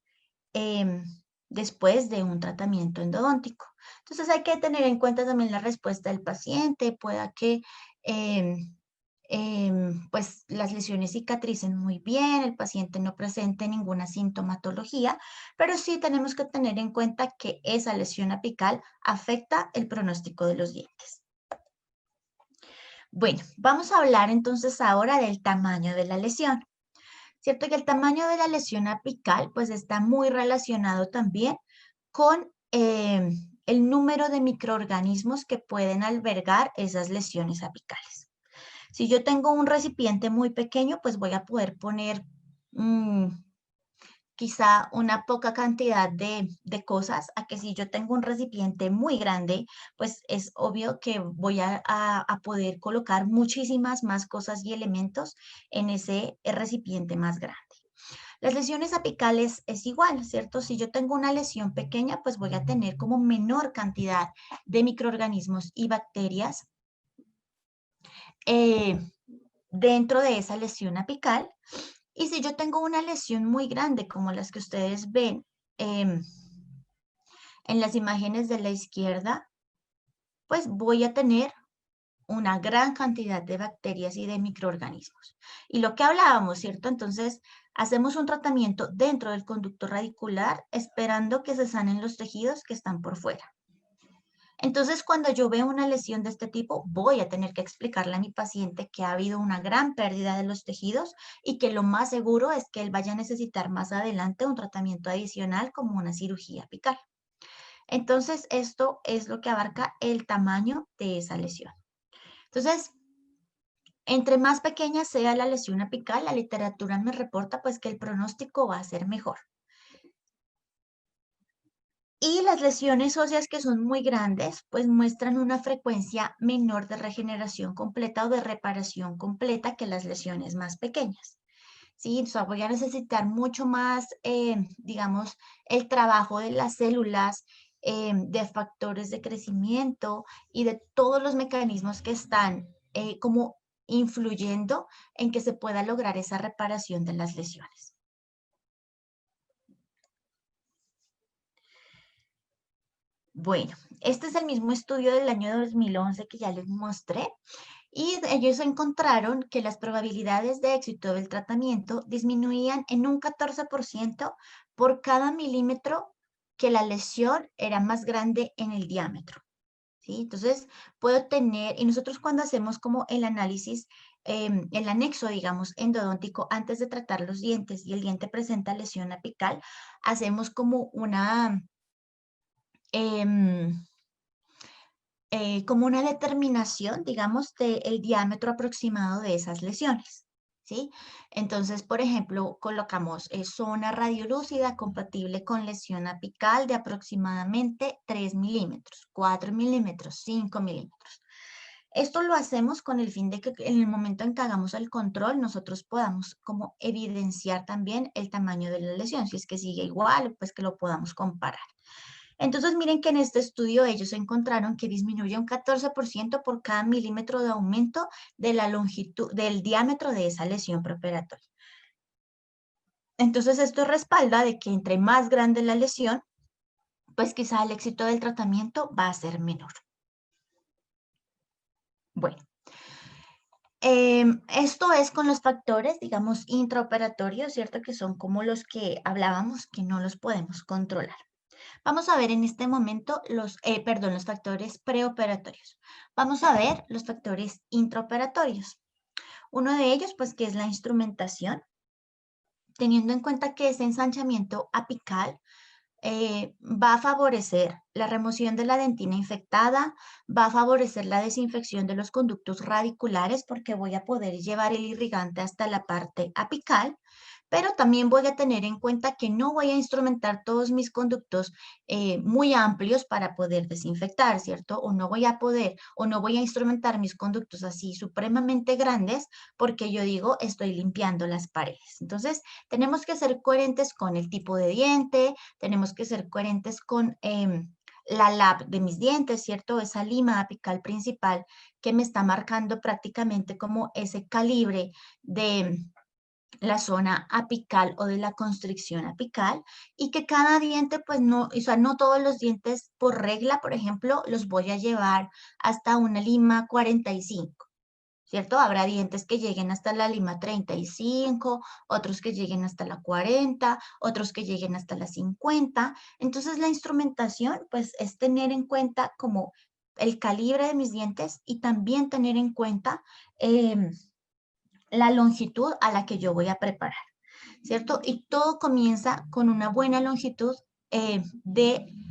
después de un tratamiento endodóntico. Entonces hay que tener en cuenta también la respuesta del paciente, pueda que pues las lesiones cicatricen muy bien, el paciente no presente ninguna sintomatología, pero sí tenemos que tener en cuenta que esa lesión apical afecta el pronóstico de los dientes. Bueno, vamos a hablar entonces ahora del tamaño de la lesión. Cierto que el tamaño de la lesión apical pues está muy relacionado también con el número de microorganismos que pueden albergar esas lesiones apicales. Si yo tengo un recipiente muy pequeño, pues voy a poder poner quizá una poca cantidad de cosas, a que si yo tengo un recipiente muy grande, pues es obvio que voy a poder colocar muchísimas más cosas y elementos en ese recipiente más grande. Las lesiones apicales es igual, ¿cierto? Si yo tengo una lesión pequeña, pues voy a tener como menor cantidad de microorganismos y bacterias dentro de esa lesión apical. Y si yo tengo una lesión muy grande, como las que ustedes ven en las imágenes de la izquierda, pues voy a tener una gran cantidad de bacterias y de microorganismos. Y lo que hablábamos, ¿cierto? Entonces, hacemos un tratamiento dentro del conducto radicular, esperando que se sanen los tejidos que están por fuera. Entonces, cuando yo veo una lesión de este tipo, voy a tener que explicarle a mi paciente que ha habido una gran pérdida de los tejidos y que lo más seguro es que él vaya a necesitar más adelante un tratamiento adicional como una cirugía apical. Entonces, esto es lo que abarca el tamaño de esa lesión. Entonces, entre más pequeña sea la lesión apical, la literatura me reporta pues que el pronóstico va a ser mejor. Y las lesiones óseas que son muy grandes, pues muestran una frecuencia menor de regeneración completa o de reparación completa que las lesiones más pequeñas. ¿Sí? Entonces voy a necesitar mucho más, digamos, el trabajo de las células, de factores de crecimiento y de todos los mecanismos que están como influyendo en que se pueda lograr esa reparación de las lesiones. Bueno, este es el mismo estudio del año 2011 que ya les mostré, y ellos encontraron que las probabilidades de éxito del tratamiento disminuían en un 14% por cada milímetro que la lesión era más grande en el diámetro. ¿Sí? Entonces, puedo tener, y nosotros cuando hacemos como el análisis, el anexo, digamos, endodóntico, antes de tratar los dientes y el diente presenta lesión apical, hacemos como una determinación, digamos, del diámetro aproximado de esas lesiones, ¿sí? Entonces, por ejemplo, colocamos zona radiolúcida compatible con lesión apical de aproximadamente 3 milímetros, 4 milímetros, 5 milímetros. Esto lo hacemos con el fin de que en el momento en que hagamos el control, nosotros podamos como evidenciar también el tamaño de la lesión, si es que sigue igual, pues que lo podamos comparar. Entonces miren que en este estudio ellos encontraron que disminuye un 14% por cada milímetro de aumento de la longitud, del diámetro de esa lesión preoperatoria. Entonces esto respalda de que entre más grande la lesión, pues quizá el éxito del tratamiento va a ser menor. Bueno, esto es con los factores, digamos, intraoperatorios, ¿cierto? Que son como los que hablábamos, que no los podemos controlar. Vamos a ver en este momento los factores preoperatorios. Vamos a ver los factores intraoperatorios. Uno de ellos, pues, que es la instrumentación, teniendo en cuenta que ese ensanchamiento apical va a favorecer la remoción de la dentina infectada, va a favorecer la desinfección de los conductos radiculares porque voy a poder llevar el irrigante hasta la parte apical, pero también voy a tener en cuenta que no voy a instrumentar todos mis conductos muy amplios para poder desinfectar, ¿cierto? O no voy a instrumentar mis conductos así supremamente grandes porque yo digo, estoy limpiando las paredes. Entonces, tenemos que ser coherentes con el tipo de diente, tenemos que ser coherentes con la lab de mis dientes, ¿cierto? Esa lima apical principal que me está marcando prácticamente como ese calibre de la zona apical o de la constricción apical, y que cada diente, pues no, o sea, no todos los dientes por regla, por ejemplo, los voy a llevar hasta una lima 45, ¿cierto? Habrá dientes que lleguen hasta la lima 35, otros que lleguen hasta la 40, otros que lleguen hasta la 50. Entonces, la instrumentación, pues, es tener en cuenta como el calibre de mis dientes y también tener en cuenta la longitud a la que yo voy a preparar, ¿cierto? Y todo comienza con una buena longitud,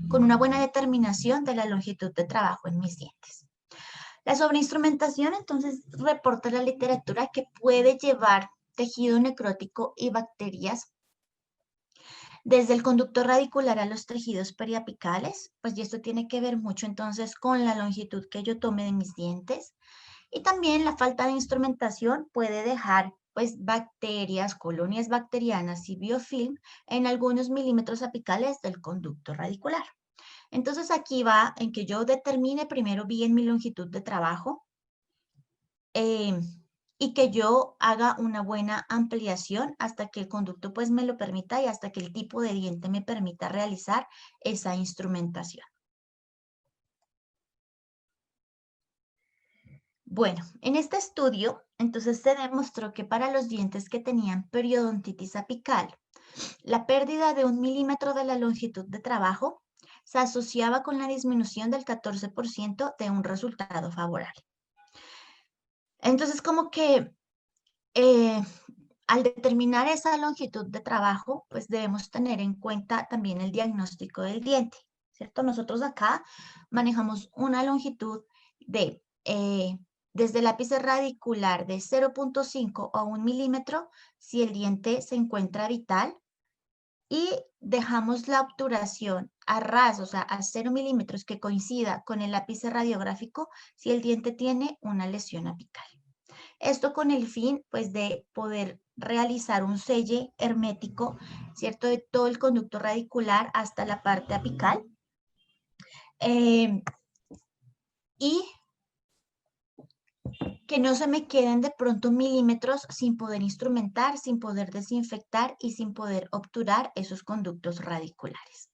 con una buena determinación de la longitud de trabajo en mis dientes. La sobreinstrumentación, entonces, reporta la literatura que puede llevar tejido necrótico y bacterias desde el conducto radicular a los tejidos periapicales, pues y esto tiene que ver mucho entonces con la longitud que yo tome de mis dientes. Y también la falta de instrumentación puede dejar pues bacterias, colonias bacterianas y biofilm en algunos milímetros apicales del conducto radicular. Entonces aquí va en que yo determine primero bien mi longitud de trabajo y que yo haga una buena ampliación hasta que el conducto pues me lo permita y hasta que el tipo de diente me permita realizar esa instrumentación. Bueno, en este estudio, entonces se demostró que para los dientes que tenían periodontitis apical, la pérdida de 1 milímetro de la longitud de trabajo se asociaba con la disminución del 14% de un resultado favorable. Entonces, como que al determinar esa longitud de trabajo, pues debemos tener en cuenta también el diagnóstico del diente, ¿cierto? Nosotros acá manejamos una longitud de desde el ápice radicular de 0.5 a 1 milímetro si el diente se encuentra vital, y dejamos la obturación a ras, o sea, a 0 milímetros que coincida con el ápice radiográfico si el diente tiene una lesión apical. Esto con el fin, pues, de poder realizar un selle hermético, ¿cierto?, de todo el conducto radicular hasta la parte apical. Y que no se me queden de pronto milímetros sin poder instrumentar, sin poder desinfectar y sin poder obturar esos conductos radiculares.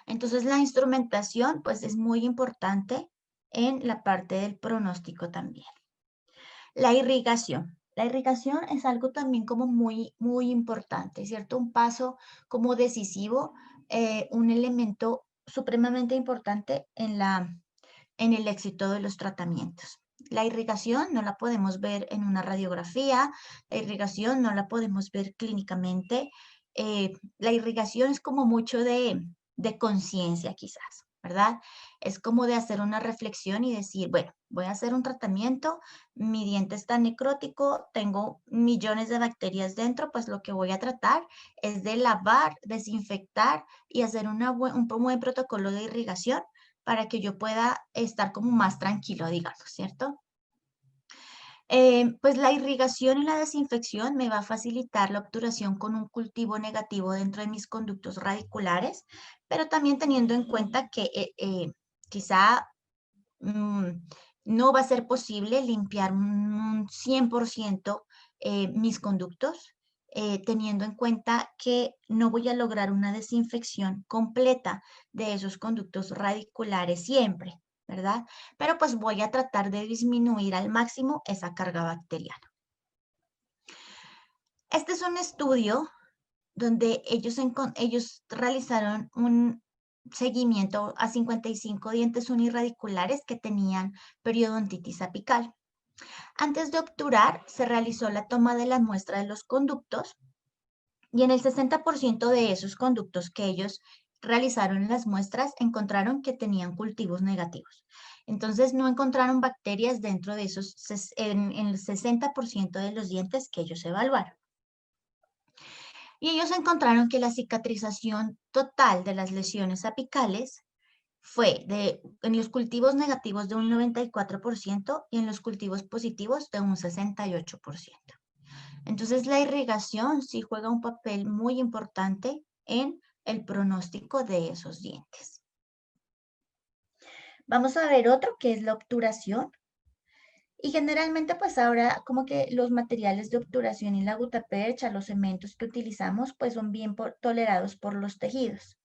Entonces la instrumentación pues es muy importante en la parte del pronóstico también. La irrigación. La irrigación es algo también como muy importante, ¿cierto? Un paso como decisivo, un elemento supremamente importante en el éxito de los tratamientos. La irrigación no la podemos ver en una radiografía, la irrigación no la podemos ver clínicamente. La irrigación es como mucho de conciencia quizás, ¿verdad? Es como de hacer una reflexión y decir, bueno, voy a hacer un tratamiento, mi diente está necrótico, tengo millones de bacterias dentro, pues lo que voy a tratar es de lavar, desinfectar y hacer un buen protocolo de irrigación para que yo pueda estar como más tranquilo, digamos, ¿cierto? Pues la irrigación y la desinfección me va a facilitar la obturación con un cultivo negativo dentro de mis conductos radiculares, pero también teniendo en cuenta que quizá no va a ser posible limpiar un 100% mis conductos, teniendo en cuenta que no voy a lograr una desinfección completa de esos conductos radiculares siempre, ¿verdad? Pero pues voy a tratar de disminuir al máximo esa carga bacteriana. Este es un estudio donde ellos realizaron un seguimiento a 55 dientes unirradiculares que tenían periodontitis apical. Antes de obturar, se realizó la toma de la muestra de los conductos y en el 60% de esos conductos que ellos realizaron las muestras, encontraron que tenían cultivos negativos. Entonces, no encontraron bacterias dentro de esos, en el 60% de los dientes que ellos evaluaron. Y ellos encontraron que la cicatrización total de las lesiones apicales fue en los cultivos negativos de un 94% y en los cultivos positivos de un 68%. Entonces, la irrigación sí juega un papel muy importante en el pronóstico de esos dientes. Vamos a ver otro que es la obturación. Y generalmente pues ahora como que los materiales de obturación y la gutapercha, los cementos que utilizamos pues son bien tolerados por los tejidos.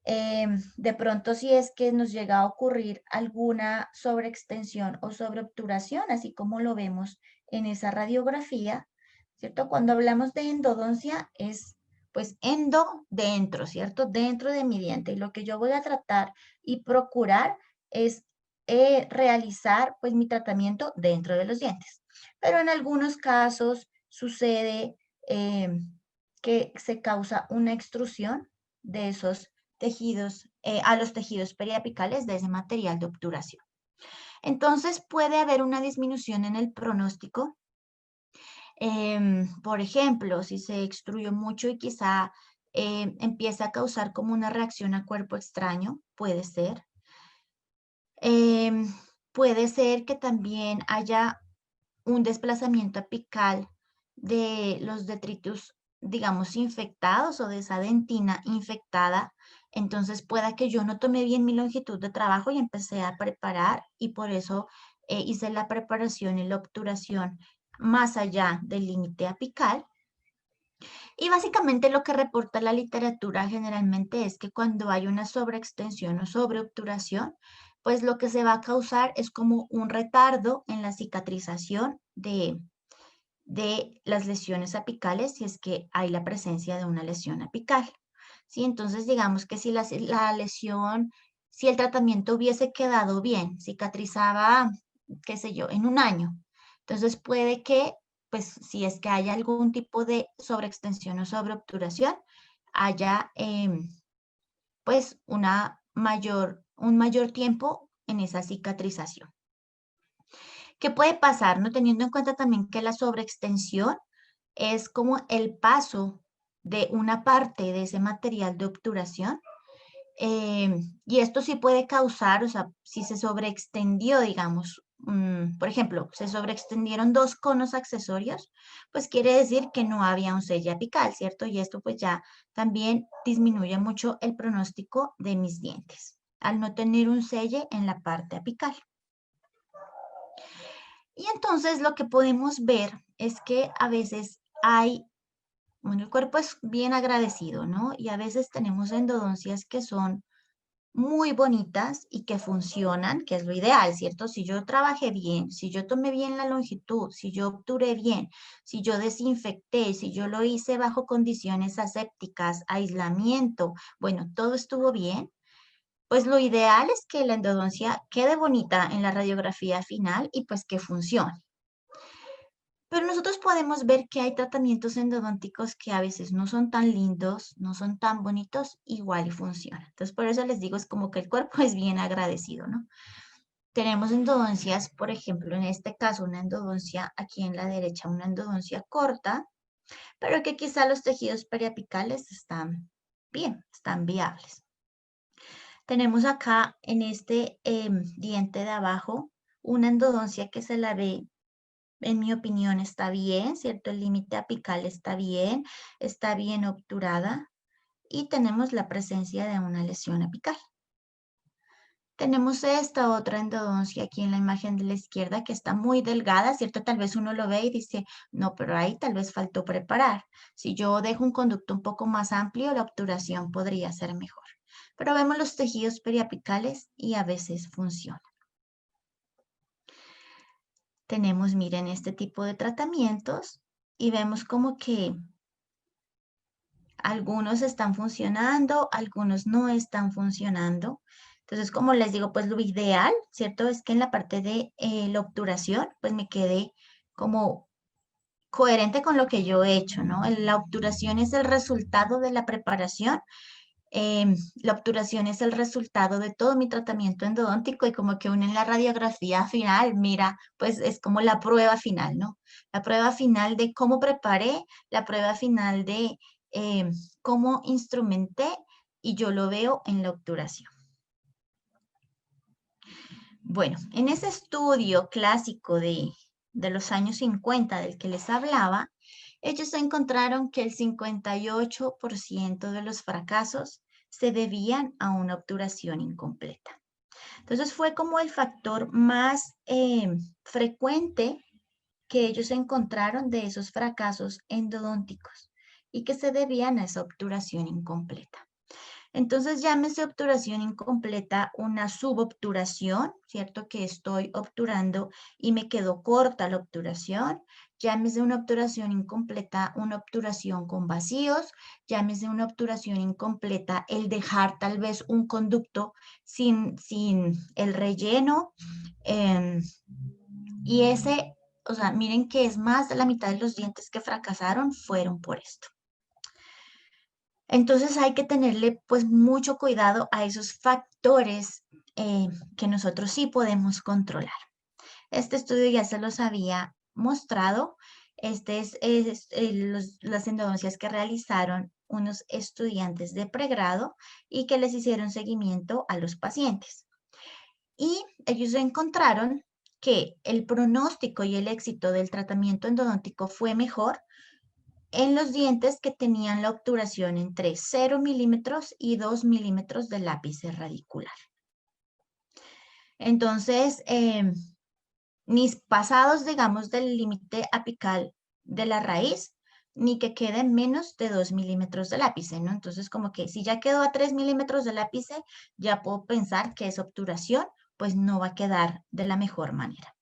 De pronto si es que nos llega a ocurrir alguna sobreextensión o sobreobturación, así como lo vemos en esa radiografía, ¿cierto? Cuando hablamos de endodoncia es pues endo dentro, ¿cierto? Dentro de mi diente. Y lo que yo voy a tratar y procurar es realizar pues mi tratamiento dentro de los dientes. Pero en algunos casos sucede que se causa una extrusión de esos tejidos, a los tejidos periapicales de ese material de obturación. Entonces puede haber una disminución en el pronóstico. Por ejemplo, si se extruyó mucho y quizá empieza a causar como una reacción a cuerpo extraño, puede ser. Puede ser que también haya un desplazamiento apical de los detritus, digamos, infectados o de esa dentina infectada. Entonces pueda que yo no tomé bien mi longitud de trabajo y empecé a preparar y por eso hice la preparación y la obturación más allá del límite apical. Y básicamente lo que reporta la literatura generalmente es que cuando hay una sobreextensión o sobreobturación, pues lo que se va a causar es como un retardo en la cicatrización de las lesiones apicales si es que hay la presencia de una lesión apical. ¿Sí? Entonces digamos que si la lesión, si el tratamiento hubiese quedado bien, cicatrizaba, qué sé yo, en un año, entonces puede que pues si es que hay algún tipo de sobreextensión o sobreobturación, haya pues un mayor tiempo en esa cicatrización. ¿Qué puede pasar? ¿No? Teniendo en cuenta también que la sobreextensión es como el paso de una parte de ese material de obturación. Y esto sí puede causar, o sea, si se sobreextendió, digamos, por ejemplo, se sobreextendieron 2 conos accesorios, pues quiere decir que no había un selle apical, ¿cierto? Y esto pues ya también disminuye mucho el pronóstico de mis dientes, al no tener un selle en la parte apical. Y entonces lo que podemos ver es que a veces bueno, el cuerpo es bien agradecido, ¿no? Y a veces tenemos endodoncias que son muy bonitas y que funcionan, que es lo ideal, ¿cierto? Si yo trabajé bien, si yo tomé bien la longitud, si yo obturé bien, si yo desinfecté, si yo lo hice bajo condiciones asépticas, aislamiento, bueno, todo estuvo bien, pues lo ideal es que la endodoncia quede bonita en la radiografía final y pues que funcione. Pero nosotros podemos ver que hay tratamientos endodónticos que a veces no son tan lindos, no son tan bonitos, igual y funcionan. Entonces, por eso les digo, es como que el cuerpo es bien agradecido, ¿no? Tenemos endodoncias, por ejemplo, en este caso, una endodoncia aquí en la derecha, una endodoncia corta, pero que quizá los tejidos periapicales están bien, están viables. Tenemos acá en este diente de abajo una endodoncia que se la ve en mi opinión está bien, ¿cierto? El límite apical está bien obturada y tenemos la presencia de una lesión apical. Tenemos esta otra endodoncia aquí en la imagen de la izquierda que está muy delgada, ¿cierto? Tal vez uno lo ve y dice, no, pero ahí tal vez faltó preparar. Si yo dejo un conducto un poco más amplio, la obturación podría ser mejor. Pero vemos los tejidos periapicales y a veces funcionan. Tenemos, miren, este tipo de tratamientos y vemos como que algunos están funcionando, algunos no están funcionando. Entonces, como les digo, pues lo ideal, ¿cierto? Es que en la parte de la obturación, pues me quede como coherente con lo que yo he hecho, ¿no? La obturación es el resultado de la preparación. La obturación es el resultado de todo mi tratamiento endodóntico y como que uno en la radiografía final, mira, pues es como la prueba final, ¿no? La prueba final de cómo preparé, la prueba final de cómo instrumenté y yo lo veo en la obturación. Bueno, en ese estudio clásico de los años 50 del que les hablaba, ellos encontraron que el 58% de los fracasos se debían a una obturación incompleta. Entonces fue como el factor más frecuente que ellos encontraron de esos fracasos endodónticos y que se debían a esa obturación incompleta. Entonces llámese obturación incompleta una subobturación, ¿cierto? Que estoy obturando y me quedó corta la obturación. Llámese una obturación incompleta una obturación con vacíos. Llámese una obturación incompleta el dejar tal vez un conducto sin el relleno. Y ese, o sea, miren que es más de la mitad de los dientes que fracasaron fueron por esto. Entonces hay que tenerle pues mucho cuidado a esos factores que nosotros sí podemos controlar. Este estudio ya se los había mostrado. Este es las endodoncias que realizaron unos estudiantes de pregrado y que les hicieron seguimiento a los pacientes. Y ellos encontraron que el pronóstico y el éxito del tratamiento endodóntico fue mejor en los dientes que tenían la obturación entre 0 milímetros y 2 milímetros del ápice radicular. Entonces, mis pasados, digamos, del límite apical de la raíz, ni que queden menos de 2 milímetros del ápice, ¿no? Entonces, como que si ya quedó a 3 milímetros del ápice, ya puedo pensar que esa obturación, pues no va a quedar de la mejor manera.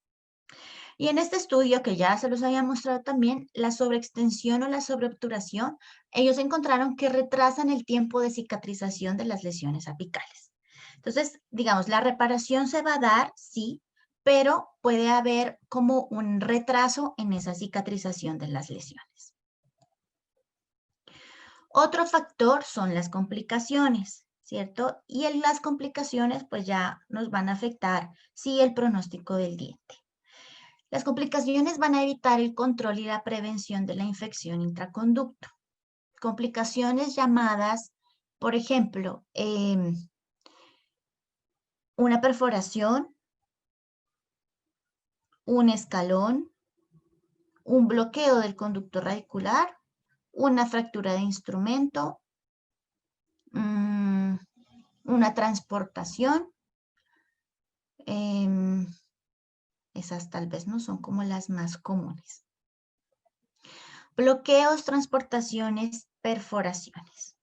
Y en este estudio, que ya se los había mostrado también, la sobreextensión o la sobreobturación, ellos encontraron que retrasan el tiempo de cicatrización de las lesiones apicales. Entonces, digamos, la reparación se va a dar, sí, pero puede haber como un retraso en esa cicatrización de las lesiones. Otro factor son las complicaciones, ¿cierto? Y en las complicaciones, pues ya nos van a afectar, sí, el pronóstico del diente. Las complicaciones van a evitar el control y la prevención de la infección intraconducto. Complicaciones llamadas, por ejemplo, una perforación, un escalón, un bloqueo del conducto radicular, una fractura de instrumento, una transportación. Esas tal vez no son como las más comunes. Bloqueos, transportaciones, perforaciones.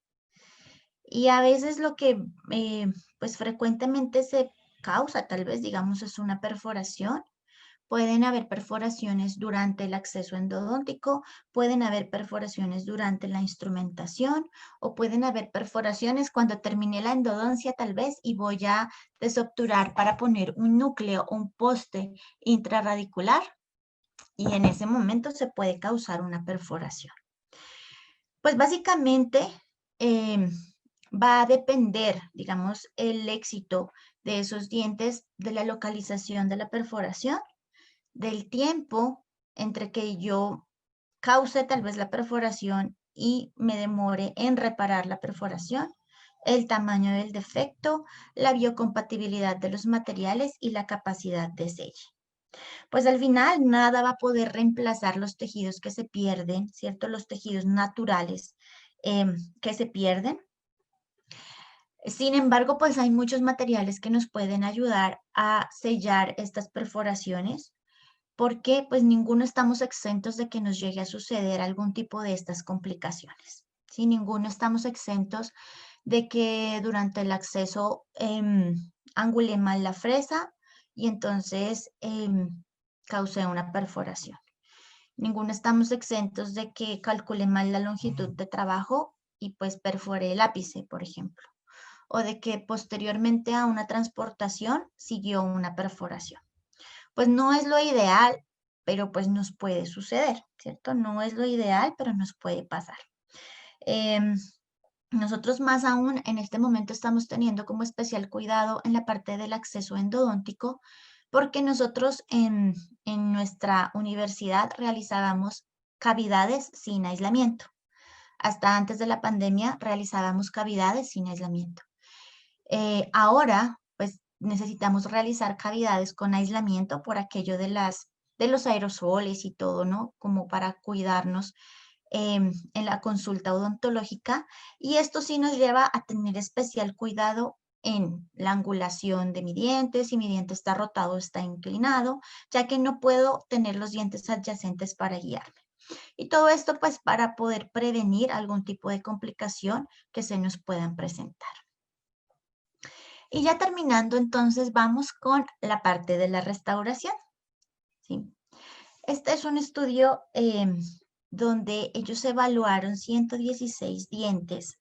Y a veces lo que pues frecuentemente se causa, tal vez digamos es una perforación. Pueden haber perforaciones durante el acceso endodóntico, pueden haber perforaciones durante la instrumentación o pueden haber perforaciones cuando terminé la endodoncia tal vez y voy a desobturar para poner un núcleo o un poste intrarradicular y en ese momento se puede causar una perforación. Pues básicamente va a depender, digamos, el éxito de esos dientes de la localización de la perforación, del tiempo entre que yo cause tal vez la perforación y me demore en reparar la perforación, el tamaño del defecto, la biocompatibilidad de los materiales y la capacidad de selle. Pues al final nada va a poder reemplazar los tejidos que se pierden, ¿cierto? Los tejidos naturales que se pierden. Sin embargo, pues hay muchos materiales que nos pueden ayudar a sellar estas perforaciones, porque pues ninguno estamos exentos de que nos llegue a suceder algún tipo de estas complicaciones. ¿Sí? Ninguno estamos exentos de que durante el acceso angule mal la fresa y entonces cause una perforación. Ninguno estamos exentos de que calcule mal la longitud de trabajo y pues perfore el ápice, por ejemplo, o de que posteriormente a una transportación siguió una perforación. Pues no es lo ideal, pero pues nos puede suceder, ¿cierto? No es lo ideal, pero nos puede pasar. Nosotros más aún en este momento estamos teniendo como especial cuidado en la parte del acceso endodóntico, porque nosotros en nuestra universidad realizábamos cavidades sin aislamiento. Hasta antes de la pandemia realizábamos cavidades sin aislamiento. Ahora, pues necesitamos realizar cavidades con aislamiento por aquello de los aerosoles y todo, ¿no? Como para cuidarnos en la consulta odontológica, y esto sí nos lleva a tener especial cuidado en la angulación de mi diente, si mi diente está rotado o está inclinado, ya que no puedo tener los dientes adyacentes para guiarme. Y todo esto pues para poder prevenir algún tipo de complicación que se nos puedan presentar. Y ya terminando, entonces vamos con la parte de la restauración. ¿Sí? Este es un estudio donde ellos evaluaron 116 dientes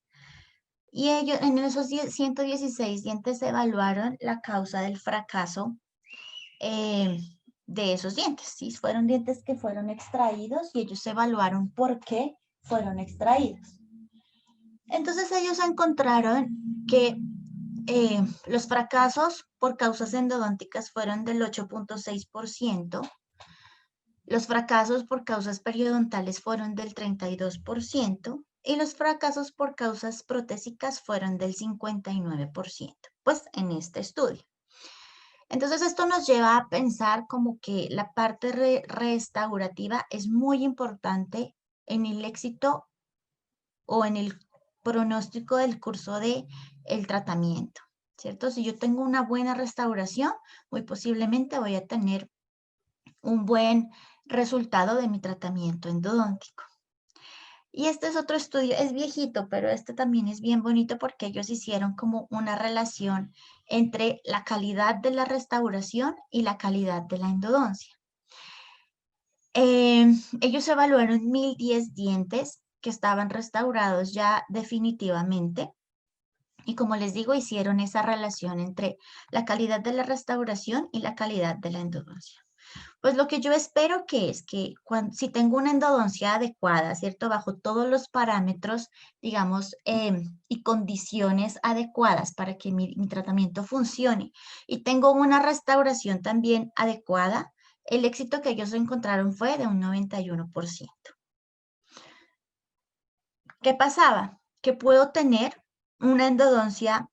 y ellos en esos 116 dientes evaluaron la causa del fracaso de esos dientes. ¿Sí? Fueron dientes que fueron extraídos y ellos evaluaron por qué fueron extraídos. Entonces ellos encontraron que los fracasos por causas endodónticas fueron del 8.6%, los fracasos por causas periodontales fueron del 32% y los fracasos por causas protésicas fueron del 59%, pues en este estudio. Entonces esto nos lleva a pensar como que la parte restaurativa es muy importante en el éxito o en el pronóstico del curso del tratamiento, ¿cierto? Si yo tengo una buena restauración, muy posiblemente voy a tener un buen resultado de mi tratamiento endodóntico. Y este es otro estudio, es viejito, pero este también es bien bonito porque ellos hicieron como una relación entre la calidad de la restauración y la calidad de la endodoncia. Ellos evaluaron 1010 dientes que estaban restaurados ya definitivamente. Y como les digo, hicieron esa relación entre la calidad de la restauración y la calidad de la endodoncia. Pues lo que yo espero que es que si tengo una endodoncia adecuada, ¿cierto? Bajo todos los parámetros, digamos, y condiciones adecuadas para que mi tratamiento funcione y tengo una restauración también adecuada, el éxito que ellos encontraron fue de un 91%. ¿Qué pasaba? Que puedo tener una endodoncia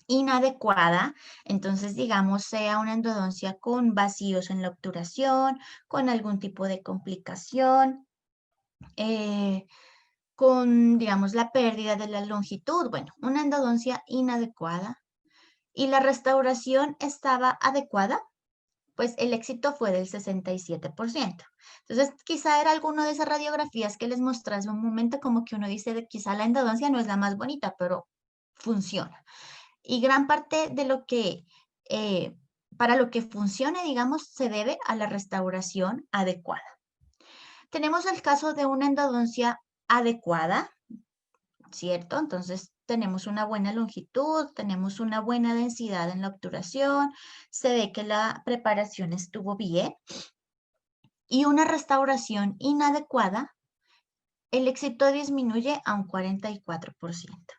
inadecuada, entonces digamos sea una endodoncia con vacíos en la obturación, con algún tipo de complicación, con digamos la pérdida de la longitud, bueno, una endodoncia inadecuada y la restauración estaba adecuada, pues el éxito fue del 67%. Entonces quizá era alguna de esas radiografías que les mostré hace un momento, como que uno dice de quizá la endodoncia no es la más bonita, pero funciona. Y gran parte de lo que, para lo que funcione, digamos, se debe a la restauración adecuada. Tenemos el caso de una endodoncia adecuada, ¿cierto? Entonces tenemos una buena longitud, tenemos una buena densidad en la obturación, se ve que la preparación estuvo bien. Y una restauración inadecuada, el éxito disminuye a un 44%.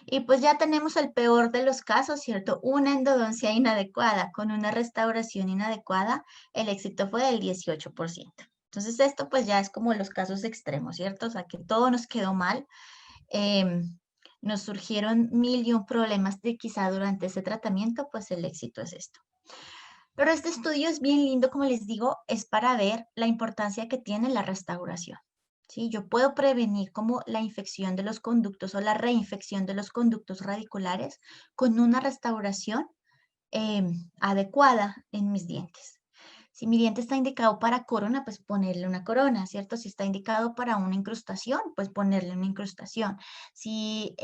Y pues ya tenemos el peor de los casos, ¿cierto? Una endodoncia inadecuada con una restauración inadecuada, el éxito fue del 18%. Entonces esto pues ya es como los casos extremos, ¿cierto? O sea, que todo nos quedó mal. Nos surgieron 1001 problemas de quizá durante ese tratamiento, pues el éxito es esto. Pero este estudio es bien lindo, como les digo, es para ver la importancia que tiene la restauración. ¿Sí? Yo puedo prevenir como la infección de los conductos o la reinfección de los conductos radiculares con una restauración adecuada en mis dientes. Si mi diente está indicado para corona, pues ponerle una corona, ¿cierto? Si está indicado para una incrustación, pues ponerle una incrustación. Si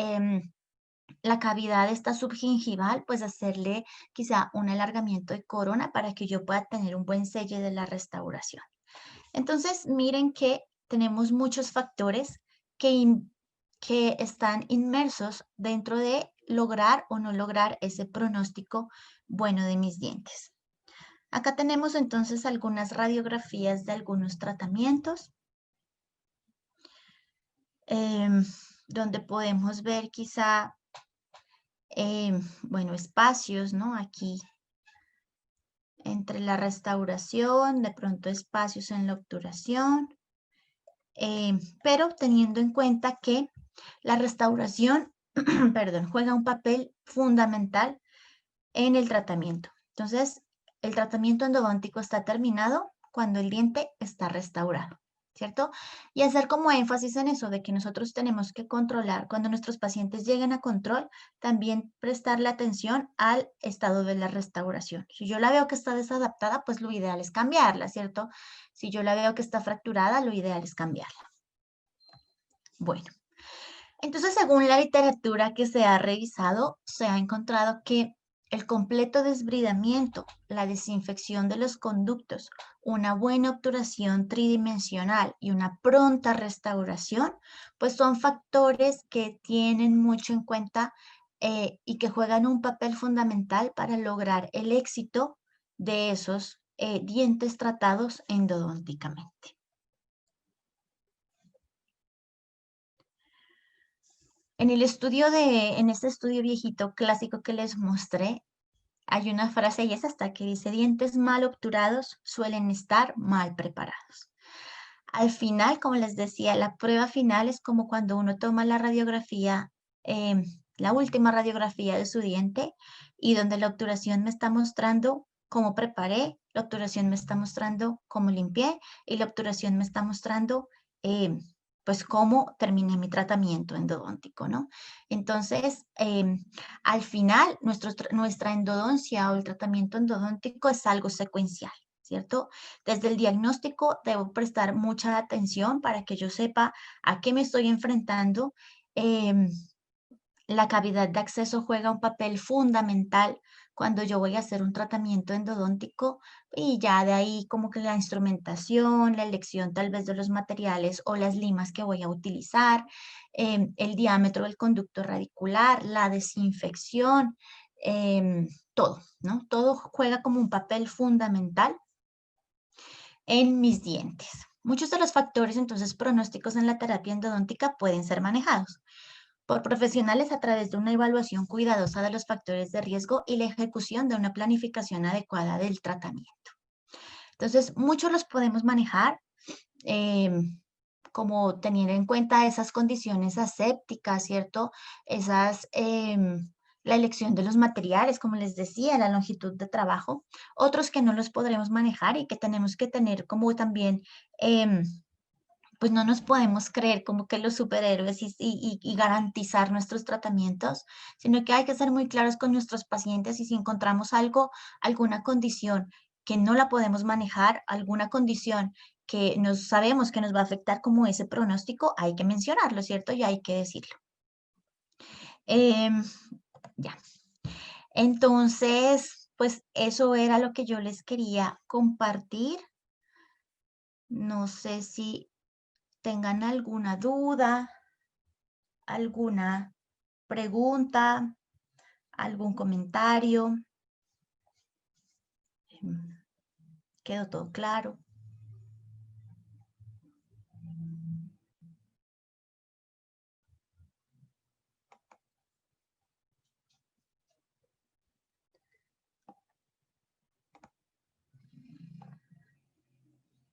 la cavidad está subgingival, pues hacerle quizá un alargamiento de corona para que yo pueda tener un buen sello de la restauración. Entonces, miren que tenemos muchos factores que están inmersos dentro de lograr o no lograr ese pronóstico bueno de mis dientes. Acá tenemos entonces algunas radiografías de algunos tratamientos, donde podemos ver quizá, bueno, espacios, ¿no? Aquí, entre la restauración, de pronto espacios en la obturación, pero teniendo en cuenta que la restauración, perdón, juega un papel fundamental en el tratamiento. Entonces, el tratamiento endodóntico está terminado cuando el diente está restaurado, ¿cierto? Y hacer como énfasis en eso, de que nosotros tenemos que controlar, cuando nuestros pacientes lleguen a control, también prestarle atención al estado de la restauración. Si yo la veo que está desadaptada, pues lo ideal es cambiarla, ¿cierto? Si yo la veo que está fracturada, lo ideal es cambiarla. Bueno, entonces según la literatura que se ha revisado, se ha encontrado que el completo desbridamiento, la desinfección de los conductos, una buena obturación tridimensional y una pronta restauración, pues son factores que tienen mucho en cuenta y que juegan un papel fundamental para lograr el éxito de esos dientes tratados endodónticamente. En este estudio viejito clásico que les mostré, hay una frase y es esta que dice: dientes mal obturados suelen estar mal preparados. Al final, como les decía, la prueba final es como cuando uno toma la radiografía, la última radiografía de su diente, y donde la obturación me está mostrando cómo preparé, la obturación me está mostrando cómo limpié y la obturación me está mostrando pues cómo terminé mi tratamiento endodóntico, ¿no? Entonces, al final, nuestra endodoncia o el tratamiento endodóntico es algo secuencial, ¿cierto? Desde el diagnóstico debo prestar mucha atención para que yo sepa a qué me estoy enfrentando. La cavidad de acceso juega un papel fundamental cuando yo voy a hacer un tratamiento endodóntico, y ya de ahí como que la instrumentación, la elección tal vez de los materiales o las limas que voy a utilizar, el diámetro del conducto radicular, la desinfección, todo, ¿no? Todo juega como un papel fundamental en mis dientes. Muchos de los factores entonces pronósticos en la terapia endodóntica pueden ser manejados por profesionales a través de una evaluación cuidadosa de los factores de riesgo y la ejecución de una planificación adecuada del tratamiento. Entonces, muchos los podemos manejar, como teniendo en cuenta esas condiciones asépticas, ¿cierto? La elección de los materiales, como les decía, la longitud de trabajo. Otros que no los podremos manejar y que tenemos que tener como también pues no nos podemos creer como que los superhéroes y garantizar nuestros tratamientos, sino que hay que ser muy claros con nuestros pacientes, y si encontramos alguna condición que no la podemos manejar, alguna condición que sabemos que nos va a afectar como ese pronóstico, hay que mencionarlo, ¿cierto? Y hay que decirlo. Ya. Entonces, pues eso era lo que yo les quería compartir. No sé si tengan alguna duda, alguna pregunta, algún comentario. ¿Quedó todo claro?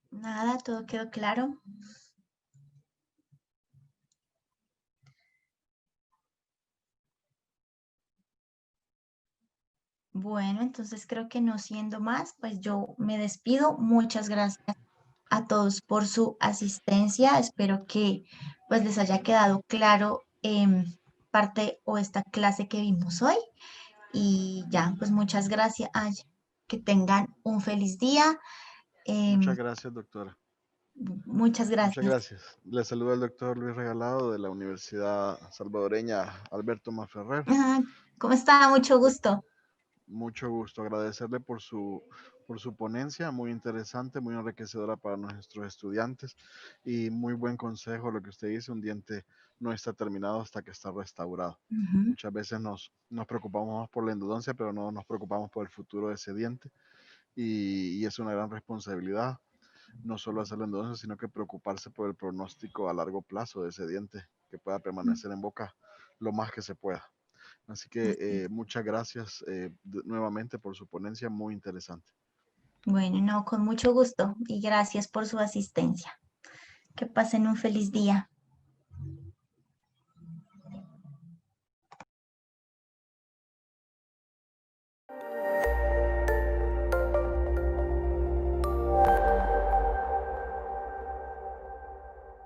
Nada, todo quedó claro. Bueno, entonces creo que no siendo más, pues yo me despido. Muchas gracias a todos por su asistencia. Espero que pues les haya quedado claro parte o esta clase que vimos hoy. Y ya, pues muchas gracias. Ay, que tengan un feliz día. Muchas Em, gracias, doctora. muchas Muchas gracias. gracias. Le saluda el doctor Luis Regalado de la Universidad Salvadoreña Alberto Maferrer. Ah, ¿cómo está? Mucho gusto. Mucho gusto. Agradecerle por su ponencia, muy interesante, muy enriquecedora para nuestros estudiantes y muy buen consejo lo que usted dice, un diente no está terminado hasta que está restaurado. Ujú. Muchas veces nos preocupamos más por la endodoncia, pero no nos preocupamos por el futuro de ese diente y es una gran responsabilidad no solo hacer la endodoncia, sino que preocuparse por el pronóstico a largo plazo de ese diente, que pueda permanecer en boca lo más que se pueda. Así que muchas gracias nuevamente por su ponencia, muy interesante. Bueno, no, con mucho gusto y gracias por su asistencia. Que pasen un feliz día.